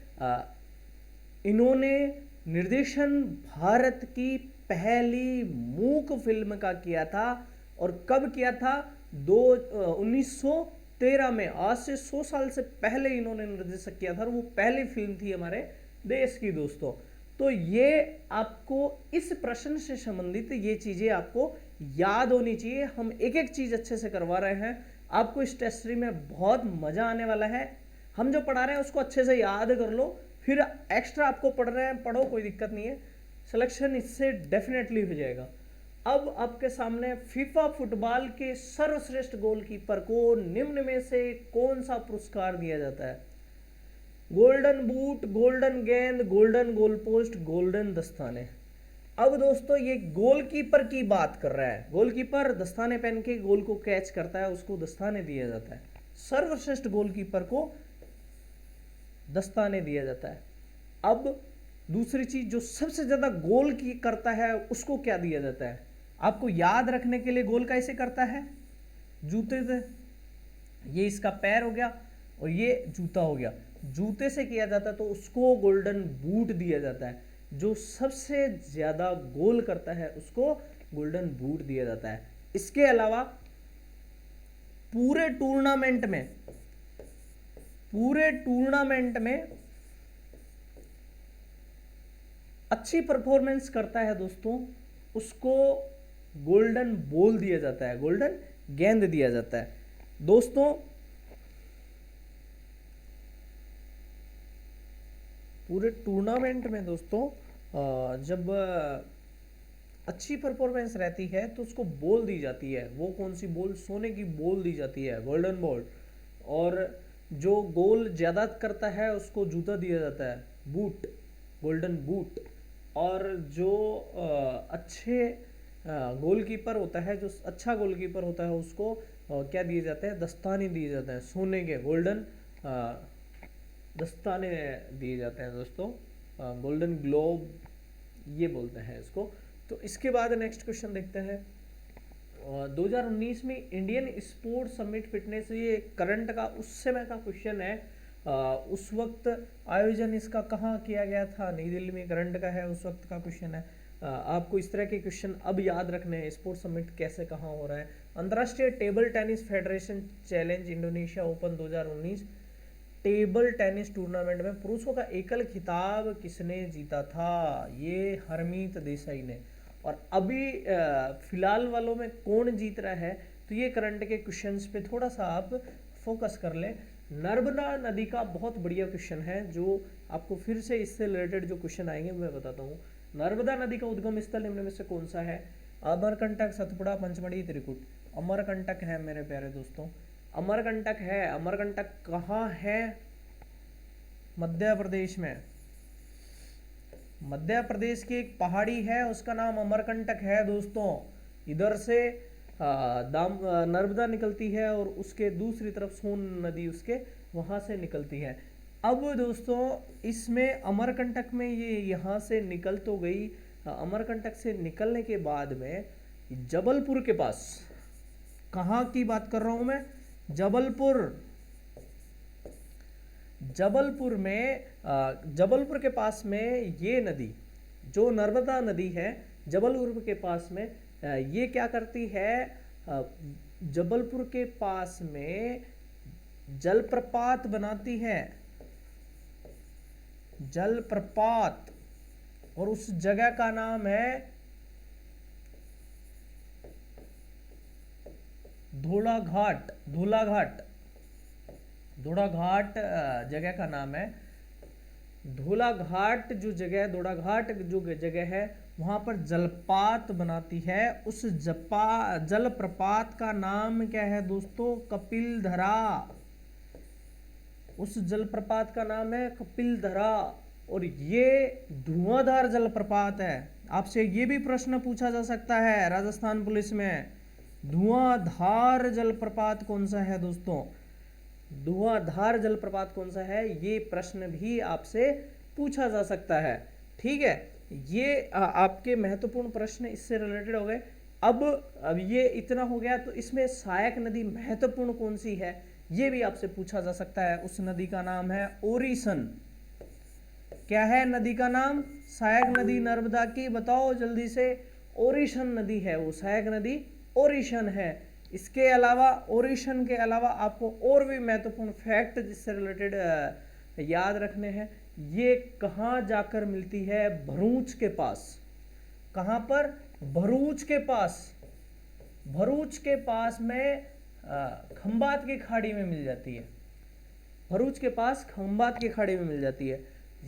इन्होंने निर्देशन भारत की पहली मूक फिल्म का किया था। और कब किया था? 1913 में, आज से 100 साल से पहले इन्होंने निर्देशक किया था और वो पहली फिल्म थी हमारे देश की दोस्तों। तो ये आपको इस प्रश्न से संबंधित ये चीजें आपको याद होनी चाहिए। हम एक एक चीज अच्छे से करवा रहे हैं, आपको इस टेस्ट सीरीज में बहुत मजा आने वाला है। हम जो पढ़ा रहे हैं उसको अच्छे से याद कर लो, फिर एक्स्ट्रा आपको पढ़ रहे हैं पढ़ो, कोई दिक्कत नहीं है, सिलेक्शन इससे डेफिनेटली हो जाएगा। अब आपके सामने फीफा फुटबॉल के सर्वश्रेष्ठ गोलकीपर को निम्न में से कौन सा पुरस्कार दिया जाता है? गोल्डन बूट, गोल्डन गेंद, गोल्डन गोल पोस्ट, गोल्डन दस्ताने। अब दोस्तों ये गोलकीपर की बात कर रहा है। गोलकीपर दस्ताने पहन के गोल को कैच करता है, उसको दस्ताने दिया जाता है। सर्वश्रेष्ठ गोलकीपर को दस्ताने दिया जाता है। अब दूसरी चीज, जो सबसे ज्यादा गोल की करता है उसको क्या दिया जाता है? आपको याद रखने के लिए गोल कैसे करता है? जूते से। ये इसका पैर हो गया और ये जूता हो गया। जूते से किया जाता है तो उसको गोल्डन बूट दिया जाता है। जो सबसे ज्यादा गोल करता है उसको गोल्डन बूट दिया जाता है। इसके अलावा पूरे टूर्नामेंट में अच्छी परफॉर्मेंस करता है दोस्तों, उसको गोल्डन बॉल दिया जाता है, गोल्डन गेंद दिया जाता है। दोस्तों पूरे टूर्नामेंट में दोस्तों जब अच्छी परफॉर्मेंस रहती है तो उसको बॉल दी जाती है। वो कौन सी बॉल? सोने की बॉल दी जाती है, गोल्डन बॉल। और जो गोल ज्यादा करता है उसको जूता दिया जाता है, बूट, गोल्डन बूट। और जो अच्छे गोलकीपर होता है, जो अच्छा गोलकीपर होता है उसको क्या दिए जाते हैं? दस्ताने दिए जाते हैं, सोने के गोल्डन दस्ताने दिए जाते हैं दोस्तों, गोल्डन ग्लोब ये बोलते हैं इसको। तो इसके बाद नेक्स्ट क्वेश्चन देखते हैं। 2019 में इंडियन स्पोर्ट समिट फिटनेस, ये करंट का उस समय का क्वेश्चन है। उस वक्त आयोजन इसका कहाँ किया गया था? नई दिल्ली में। करंट का है, उस वक्त का क्वेश्चन है। आपको इस तरह के क्वेश्चन अब याद रखने हैं। स्पोर्ट समिट कैसे कहाँ हो रहा है? अंतर्राष्ट्रीय table tennis federation challenge Indonesia open 2019 table tennis tournament में पुरुषों का एकल खिताब किसने जीता था? ये हरमीत देसाई ने। और अभी फिलहाल वालों में कौन जीत रहा है? तो ये करंट के क्वेश्चंस पे थोड़ा सा आप फोकस कर लें। नर्मदा नदी का बहुत बढ़िया क्वेश्चन है, जो आपको फिर से इससे रिलेटेड जो क्वेश्चन आएंगे मैं बताता हूँ। नर्मदा नदी का उद्गम स्थल निम्न में से कौन सा है? अमरकंटक, सतपुड़ा, पंचमढ़ी, त्रिकुट। अमरकंटक है मेरे प्यारे दोस्तों, अमरकंटक है। अमरकंटक कहाँ है? मध्य प्रदेश में। मध्य प्रदेश की एक पहाड़ी है, उसका नाम अमरकंटक है दोस्तों। इधर से नर्मदा निकलती है और उसके दूसरी तरफ सोन नदी उसके वहां से निकलती है। अब दोस्तों इसमें अमरकंटक में ये यहाँ से निकल तो गई। अमरकंटक से निकलने के बाद में जबलपुर के पास, कहाँ की बात कर रहा हूं मैं? जबलपुर में, जबलपुर के पास में ये नदी, जो नर्मदा नदी है, जबलपुर के पास में ये क्या करती है? जबलपुर के पास में जलप्रपात बनाती है, जलप्रपात। और उस जगह का नाम है धोलाघाट। धोलाघाट जगह का नाम है। धोलाघाट जो जगह है, धोलाघाट जो जगह है, वहां पर जलपात बनाती है। उस जलप्रपात का नाम क्या है दोस्तों? कपिलधरा। उस जलप्रपात का नाम है कपिलधरा। और ये धुआंधार जलप्रपात है। आपसे ये भी प्रश्न पूछा जा सकता है राजस्थान पुलिस में, धुआंधार जलप्रपात कौन सा है दोस्तों, धुआंधार जलप्रपात कौन सा है, ये प्रश्न भी आपसे पूछा जा सकता है। ठीक है, ये आपके महत्वपूर्ण प्रश्न इससे रिलेटेड हो गए। अब ये इतना हो गया, तो इसमें सहायक नदी महत्वपूर्ण कौन सी है ये भी आपसे पूछा जा सकता है। उस नदी का नाम है ओरिसन। क्या है नदी का नाम, सहायक नदी नर्मदा की, बताओ जल्दी से। ओरिसन नदी है वो, सहायक नदी ओरिसन है। इसके अलावा, ओरिसन के अलावा आपको और भी महत्वपूर्ण फैक्ट जिससे रिलेटेड याद रखने हैं। ये कहाँ जाकर मिलती है, भरूच के पास। कहाँ पर, भरूच के पास। भरूच के पास में खंबात की खाड़ी में मिल जाती है। भरूच के पास खंबात की खाड़ी में मिल जाती है।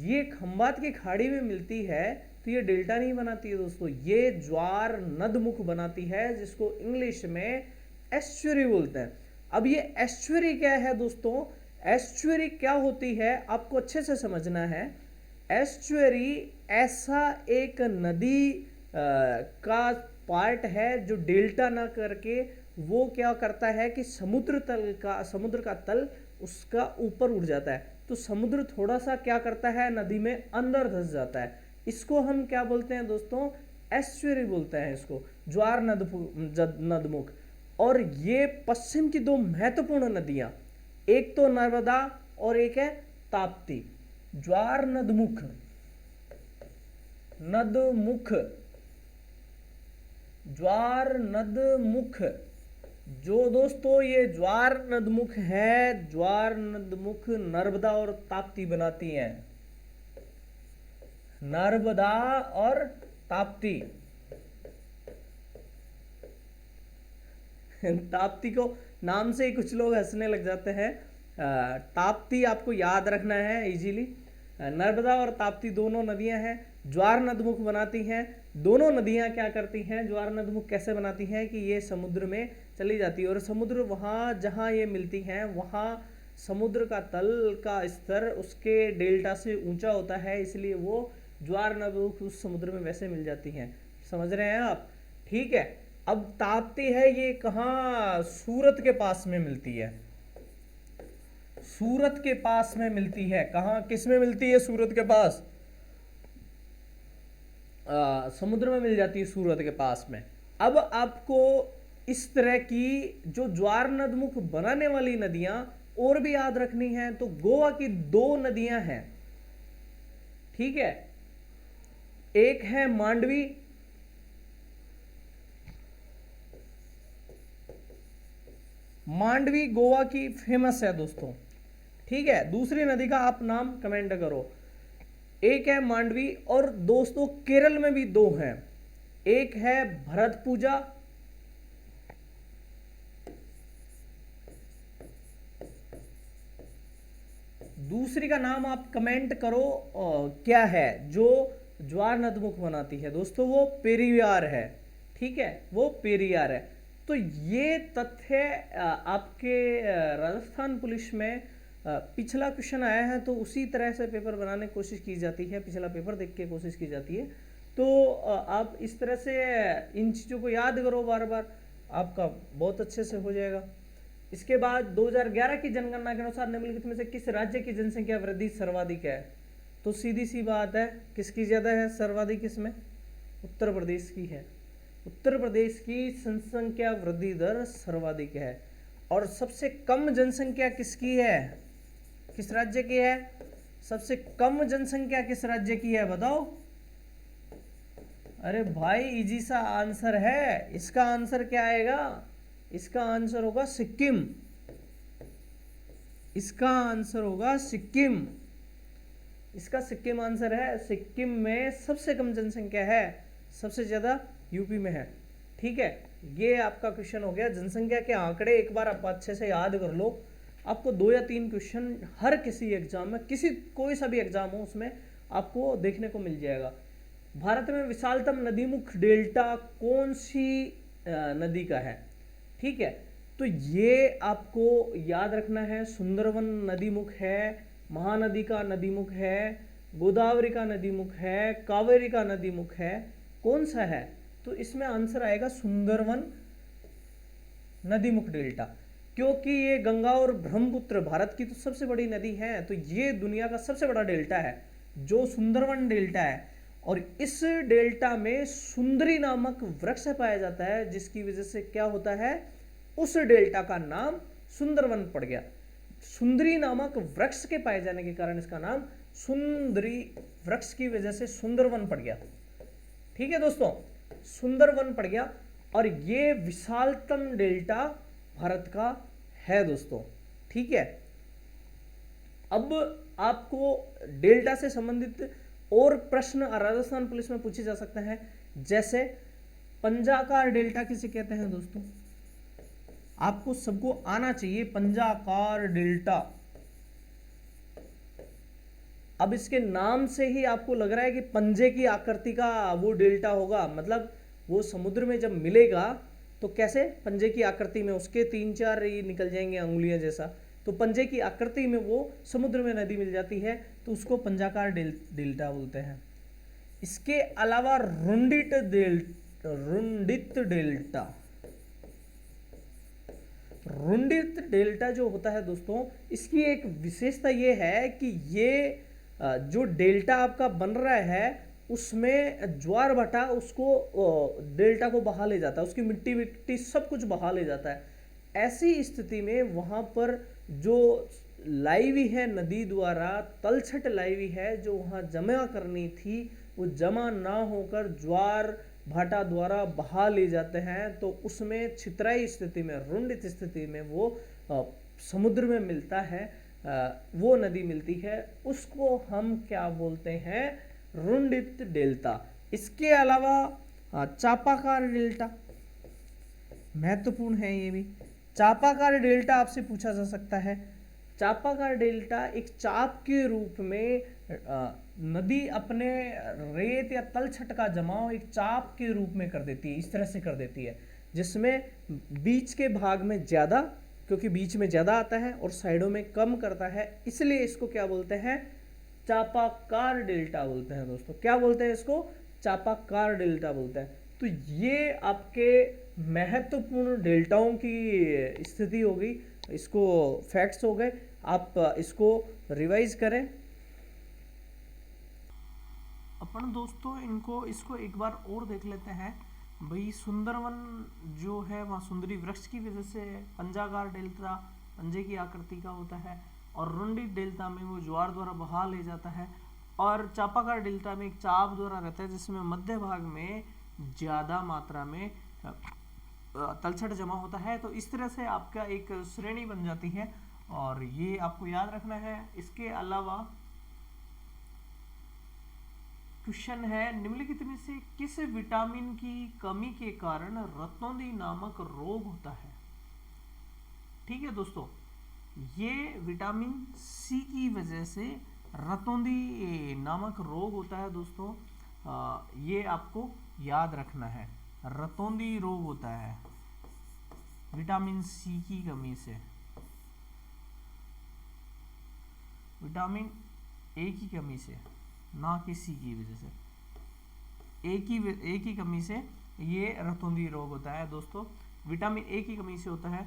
ये खंबात की खाड़ी में मिलती है तो ये डेल्टा नहीं बनाती है दोस्तों, ये ज्वार नदमुख बनाती है, जिसको इंग्लिश में एस्चुरी बोलते हैं। अब ये एस्चुरी क्या है दोस्तों, एस्चुरी क्या होती है आपको अच्छे से समझना है। एस्चुरी ऐसा एक नदी का पार्ट है जो डेल्टा ना करके वो क्या करता है कि समुद्र का तल उसका ऊपर उठ जाता है, तो समुद्र थोड़ा सा क्या करता है, नदी में अंदर धंस जाता है। इसको हम क्या बोलते हैं दोस्तों, एस्चुरी बोलते हैं इसको, ज्वार नदमुख। और ये पश्चिम की दो महत्वपूर्ण नदियां, एक तो नर्मदा और एक है ताप्ती। ज्वार नदमुख, ज्वार नदमुख, जो दोस्तों ये ज्वार नदमुख है, ज्वार नदमुख नर्मदा और ताप्ती बनाती हैं, नर्मदा और ताप्ती। ताप्ती को नाम से ही कुछ लोग हंसने लग जाते हैं। ताप्ती आपको याद रखना है इजीली। नर्मदा और ताप्ती दोनों नदियां हैं, ज्वार नदमुख बनाती हैं। दोनों नदियां क्या करती हैं, ज्वार नदमुख कैसे बनाती हैं कि ये समुद्र में चली जाती है, और समुद्र वहाँ जहाँ ये मिलती हैं वहाँ समुद्र का तल का स्तर उसके डेल्टा से ऊंचा होता है, इसलिए वो ज्वार नदमुख उस समुद्र में वैसे मिल जाती हैं। समझ रहे हैं आप? ठीक है। अब ताप्ती है, ये कहाँ, सूरत के पास में मिलती है, सूरत के पास में मिलती है। कहाँ, किस में मिलती है, सूरत के पास, समुद्र में मिल जाती है, सूरत के पास में। अब आपको इस तरह की जो ज्वार नदमुख बनाने वाली नदियां और भी याद रखनी है, तो गोवा की दो नदियां हैं। ठीक है, एक है मांडवी, मांडवी गोवा की फेमस है दोस्तों। ठीक है, दूसरी नदी का आप नाम कमेंट करो। एक है मांडवी, और दोस्तों केरल में भी दो हैं, एक है भरतपुजा, दूसरी का नाम आप कमेंट करो क्या है, जो ज्वार नदमुख बनाती है दोस्तों, वो पेरियार है। ठीक है, वो पेरियार है। तो ये तथ्य आपके राजस्थान पुलिस में पिछला क्वेश्चन आया है, तो उसी तरह से पेपर बनाने की कोशिश की जाती है, पिछला पेपर देख के कोशिश की जाती है। तो आप इस तरह से इन चीज़ों को याद करो बार बार, आपका बहुत अच्छे से हो जाएगा। इसके बाद 2011 की जनगणना के अनुसार निम्नलिखित में से किस राज्य की जनसंख्या वृद्धि सर्वाधिक है? तो सीधी सी बात है, किसकी ज़्यादा है सर्वाधिक, इसमें उत्तर प्रदेश की है। उत्तर प्रदेश की जनसंख्या वृद्धि दर सर्वाधिक है। और सबसे कम जनसंख्या किसकी है, किस राज्य की है? सबसे कम जनसंख्या किस राज्य की है बताओ? अरे भाई इजी सा आंसर है, इसका आंसर क्या आएगा? इसका आंसर होगा सिक्किम। इसका आंसर होगा सिक्किम। इसका सिक्किम आंसर है। सिक्किम में सबसे कम जनसंख्या है, सबसे ज्यादा यूपी में है। ठीक है, ये आपका क्वेश्चन हो गया। जनसंख्या के आंकड़े एक बार आप अच्छे से याद कर लो, आपको 2 या 3 क्वेश्चन हर किसी एग्जाम में, कोई सा भी एग्जाम हो उसमें आपको देखने को मिल जाएगा। भारत में विशालतम नदीमुख डेल्टा कौन सी नदी का है? ठीक है, तो ये आपको याद रखना है। सुंदरवन नदीमुख है, महानदी का नदीमुख है, गोदावरी का नदी मुख है, कावेरी का नदी मुख है, कौन सा है? तो इसमें आंसर आएगा सुंदरवन नदी मुख डेल्टा, क्योंकि ये गंगा और ब्रह्मपुत्र भारत की तो सबसे बड़ी नदी है, तो ये दुनिया का सबसे बड़ा डेल्टा है जो सुंदरवन डेल्टा है। और इस डेल्टा में सुंदरी नामक वृक्ष पाया जाता है, जिसकी वजह से क्या होता है, उस डेल्टा का नाम सुंदरवन पड़ गया। सुंदरी नामक वृक्ष के पाए जाने के कारण इसका नाम सुंदरी वृक्ष की वजह से सुंदरवन पड़ गया। ठीक है दोस्तों, सुंदरवन पड़ गया। और ये विशालतम डेल्टा भारत का है दोस्तों। ठीक है, अब आपको डेल्टा से संबंधित और प्रश्न राजस्थान पुलिस में पूछे जा सकते हैं, जैसे पंजाकार डेल्टा किसे कहते हैं दोस्तों? आपको सबको आना चाहिए पंजाकार डेल्टा। अब इसके नाम से ही आपको लग रहा है कि पंजे की आकृति का वो डेल्टा होगा, मतलब वो समुद्र में जब मिलेगा तो कैसे पंजे की आकृति में, उसके 3-4 निकल जाएंगे अंगुलियां जैसा, तो पंजे की आकृति में वो समुद्र में नदी मिल जाती है, तो उसको पंजाकार डेल्टा बोलते हैं। इसके अलावा रुंडित डेल्टा, रुंडित डेल्टा जो होता है दोस्तों, इसकी एक विशेषता ये है कि ये जो डेल्टा आपका बन रहा है उसमें ज्वार भाटा उसको डेल्टा को बहा ले जाता है, उसकी मिट्टी विट्टी सब कुछ बहा ले जाता है। ऐसी स्थिति में वहां पर जो लाई हुई है नदी द्वारा, तलछट लाई हुई है जो वहां जमा करनी थी, वो जमा ना होकर ज्वार भाटा द्वारा बहा ले जाते हैं, तो उसमें छितराई स्थिति में, रुंडित स्थिति में वो समुद्र में मिलता है, वो नदी मिलती है, उसको हम क्या बोलते हैं, रुंडित डेल्टा। इसके अलावा चापाकार डेल्टा महत्वपूर्ण है, ये भी चापाकार डेल्टा आपसे पूछा जा सकता है। चापाकार डेल्टा एक चाप के रूप में नदी अपने रेत या तलछट का जमाव एक चाप के रूप में कर देती है, इस तरह से कर देती है, जिसमें बीच के भाग में ज्यादा, क्योंकि बीच में ज्यादा आता है और साइडों में कम करता है, इसलिए इसको क्या बोलते हैं, चापाकार डेल्टा बोलते हैं दोस्तों। क्या बोलते हैं इसको, चापाकार डेल्टा बोलते हैं। तो ये आपके महत्वपूर्ण डेल्टाओं की स्थिति हो गई, इसको फैक्ट्स हो गए, आप इसको रिवाइज करें। अपन दोस्तों इसको एक बार और देख लेते हैं भाई। सुंदरवन जो है वहाँ सुंदरी वृक्ष की वजह से पंजाकार डेल्टा पंजे की आकृति का होता है, और रुंडित डेल्टा में वो ज्वार द्वारा बहा ले जाता है, और चापाकार डेल्टा में एक चाप द्वारा रहता है जिसमें मध्य भाग में ज़्यादा मात्रा में तलछट जमा होता है। तो इस तरह से आपका एक श्रेणी बन जाती है, और ये आपको याद रखना है। इसके अलावा क्वेश्चन है, निम्नलिखित में से किस विटामिन की कमी के कारण रतौंधी नामक रोग होता है? ठीक है दोस्तों, ये विटामिन सी की वजह से रतौंधी नामक रोग होता है दोस्तों। ये आपको याद रखना है, रतौंधी रोग होता है विटामिन सी की कमी से, विटामिन ए की कमी से, ना कि सी की वजह से। ए की कमी से ये रतौंधी रोग होता है दोस्तों, विटामिन ए की कमी से होता है।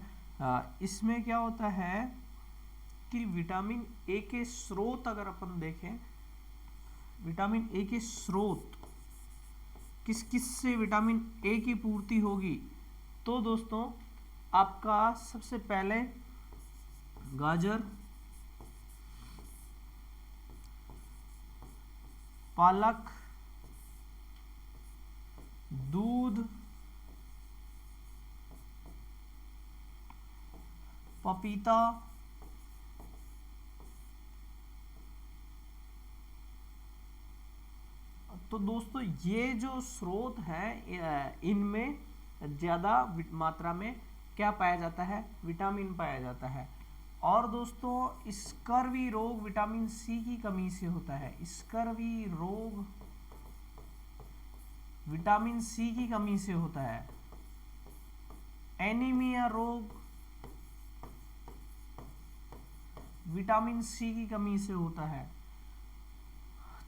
इसमें क्या होता है कि विटामिन ए के स्रोत अगर अपन देखें, विटामिन ए के स्रोत किस किस से विटामिन ए की पूर्ति होगी, तो दोस्तों आपका सबसे पहले गाजर, पालक, दूध, पपीता, तो दोस्तों ये जो स्रोत है इनमें ज़्यादा मात्रा में क्या पाया जाता है, विटामिन पाया जाता है। और दोस्तों स्कर्वी रोग विटामिन सी की कमी से होता है, स्कर्वी रोग विटामिन सी की कमी से होता है। एनीमिया रोग विटामिन सी की कमी से होता है।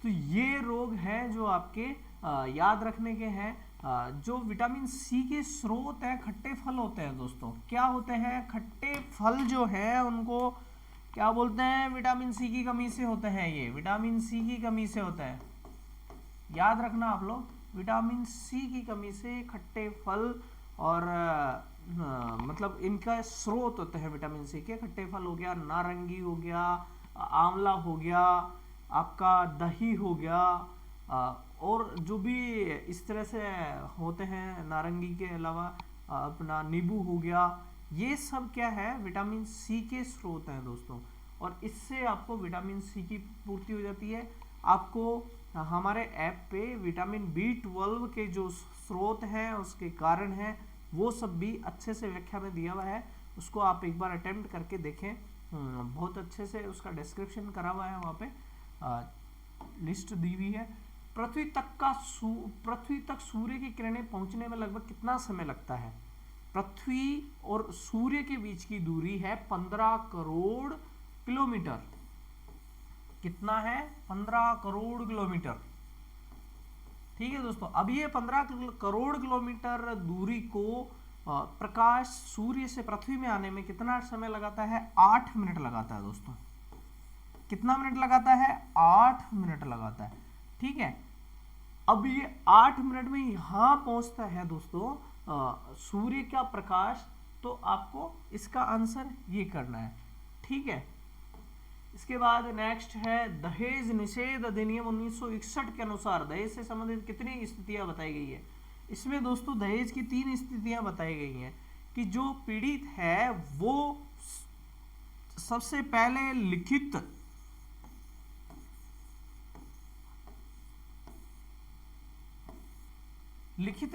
तो ये रोग हैं जो आपके याद रखने के हैं। जो विटामिन सी के स्रोत है खट्टे फल होते हैं दोस्तों। क्या होते हैं? खट्टे फल जो है उनको क्या बोलते हैं? विटामिन सी की कमी से होते हैं। ये विटामिन सी की कमी से होता है, याद रखना आप लोग, विटामिन सी की कमी से खट्टे फल और मतलब इनका स्रोत होते हैं विटामिन सी के। खट्टे फल हो गया, नारंगी हो गया, आंवला हो गया, आपका दही हो गया, और जो भी इस तरह से होते हैं, नारंगी के अलावा अपना नींबू हो गया, ये सब क्या है? विटामिन सी के स्रोत हैं दोस्तों। और इससे आपको विटामिन सी की पूर्ति हो जाती है। आपको हमारे ऐप पे विटामिन B12 के जो स्रोत हैं, उसके कारण हैं, वो सब भी अच्छे से व्याख्या में दिया हुआ है। उसको आप एक बार अटेम्प्ट करके देखें, बहुत अच्छे से उसका डिस्क्रिप्शन करा हुआ है, वहाँ पे लिस्ट दी हुई है। पृथ्वी तक सूर्य की किरणें पहुंचने में लगभग कितना समय लगता है? पृथ्वी और सूर्य के बीच की दूरी है 15 करोड़ किलोमीटर। कितना है? 15 करोड़ किलोमीटर। ठीक है दोस्तों। अब ये 15 करोड़ किलोमीटर दूरी को प्रकाश सूर्य से पृथ्वी में आने में कितना समय लगाता है? 8 मिनट लगाता है दोस्तों। कितना मिनट लगाता है? 8 मिनट लगाता है। ठीक है। अब ये 8 मिनट में यहां पहुंचता है दोस्तों सूर्य का प्रकाश। तो आपको इसका आंसर ये करना है। ठीक है। इसके बाद नेक्स्ट है दहेज निषेध अधिनियम 1961 के अनुसार दहेज से संबंधित कितनी स्थितियां बताई गई है? इसमें दोस्तों दहेज की 3 स्थितियां बताई गई हैं कि जो पीड़ित है वो सबसे पहले लिखित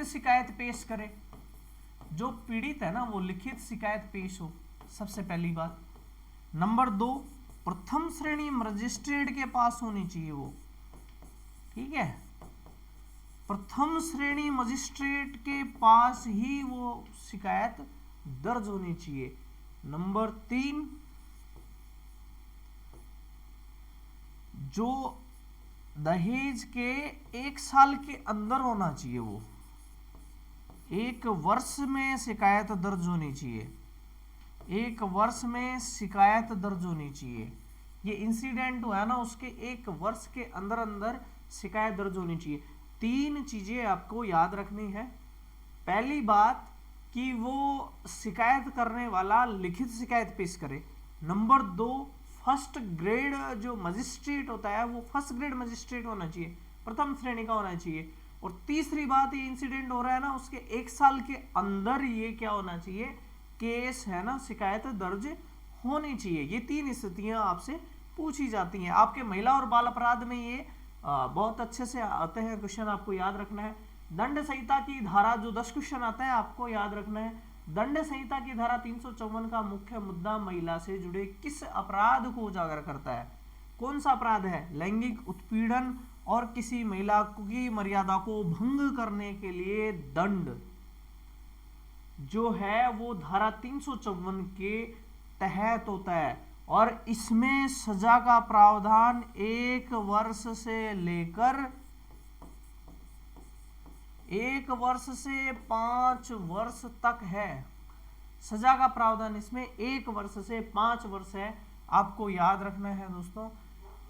शिकायत पेश करे। जो पीड़ित है ना वो लिखित शिकायत पेश हो, सबसे पहली बात। नंबर 2, प्रथम श्रेणी मजिस्ट्रेट के पास होनी चाहिए वो। ठीक है, प्रथम श्रेणी मजिस्ट्रेट के पास ही वो शिकायत दर्ज होनी चाहिए। नंबर 3, जो दहेज के 1 साल के अंदर होना चाहिए, वो 1 वर्ष में शिकायत दर्ज होनी चाहिए। 1 वर्ष में शिकायत दर्ज होनी चाहिए। ये इंसिडेंट हुआ है ना, उसके 1 वर्ष के अंदर अंदर शिकायत दर्ज होनी चाहिए। 3 चीजें आपको याद रखनी है। पहली बात कि वो शिकायत करने वाला लिखित शिकायत पेश करे। नंबर 2, फर्स्ट ग्रेड जो मजिस्ट्रेट होता है वो फर्स्ट ग्रेड मजिस्ट्रेट होना चाहिए, प्रथम श्रेणी का होना चाहिए। और तीसरी बात, ये इंसिडेंट हो रहा है ना, उसके 1 साल के अंदर ये क्या होना चाहिए? केस है ना, शिकायत दर्ज होनी चाहिए। ये 3 स्थितियां आपसे पूछी जाती हैं। आपके महिला और बाल अपराध में ये बहुत अच्छे से आते हैं क्वेश्चन, आपको याद रखना है। दंड संहिता की धारा जो 10 क्वेश्चन आता है आपको याद रखना है। दंड संहिता की धारा 354 का मुख्य मुद्दा महिला से जुड़े किस अपराध को उजागर करता है? कौन सा अपराध है? लैंगिक उत्पीड़न और किसी महिला की मर्यादा को भंग करने के लिए दंड जो है वो धारा 354 के तहत होता है। और इसमें सजा का प्रावधान 1 वर्ष से लेकर 5 वर्ष तक है। सजा का प्रावधान इसमें 1 वर्ष से 5 वर्ष है, आपको याद रखना है दोस्तों।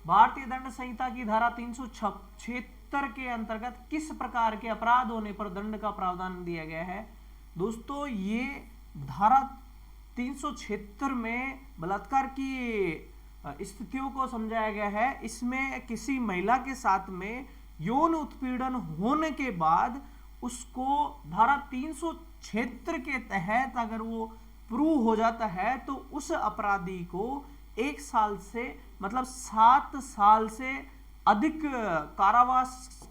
भारतीय दंड संहिता की धारा 376 के अंतर्गत किस प्रकार के अपराध होने पर दंड का प्रावधान दिया गया है? दोस्तों ये धारा 376 में बलात्कार की स्थितियों को समझाया गया है। इसमें किसी महिला के साथ में यौन उत्पीड़न होने के बाद उसको धारा 376 के तहत अगर वो प्रूव हो जाता है तो उस अपराधी को 1 साल से मतलब 7 साल से अधिक कारावास,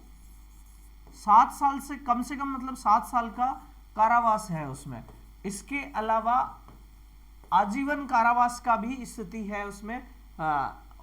7 साल से कम मतलब 7 साल का कारावास है उसमें। इसके अलावा आजीवन कारावास का भी स्थिति है उसमें।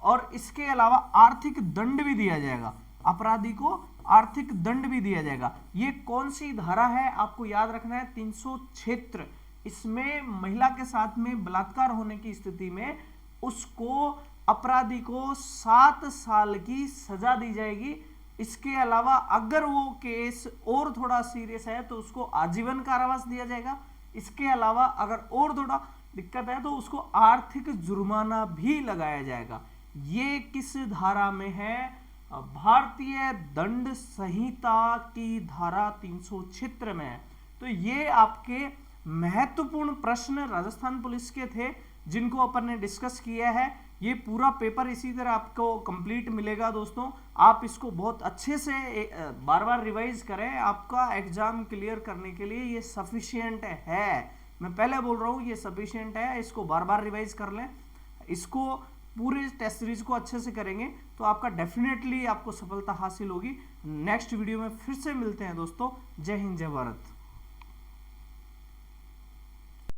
और इसके अलावा आर्थिक दंड भी दिया जाएगा, अपराधी को आर्थिक दंड भी दिया जाएगा। ये कौन सी धारा है आपको याद रखना है? 376। इसमें महिला के साथ में बलात्कार होने की स्थिति में उसको अपराधी को 7 साल की सजा दी जाएगी। इसके अलावा अगर वो केस और थोड़ा सीरियस है तो उसको आजीवन कारावास दिया जाएगा। इसके अलावा अगर और थोड़ा दिक्कत है तो उसको आर्थिक जुर्माना भी लगाया जाएगा। ये किस धारा में है? भारतीय दंड संहिता की धारा 376 में है। तो ये आपके महत्वपूर्ण प्रश्न राजस्थान पुलिस के थे जिनको अपन ने डिस्कस किया है। ये पूरा पेपर इसी तरह आपको कंप्लीट मिलेगा दोस्तों। आप इसको बहुत अच्छे से बार बार रिवाइज करें। आपका एग्जाम क्लियर करने के लिए ये सफिशिएंट है। मैं पहले बोल रहा हूँ ये सफिशिएंट है। इसको बार बार रिवाइज कर लें। इसको पूरे टेस्ट सीरीज को अच्छे से करेंगे तो आपका डेफिनेटली आपको सफलता हासिल होगी। नेक्स्ट वीडियो में फिर से मिलते हैं दोस्तों। जय हिंद, जय भारत।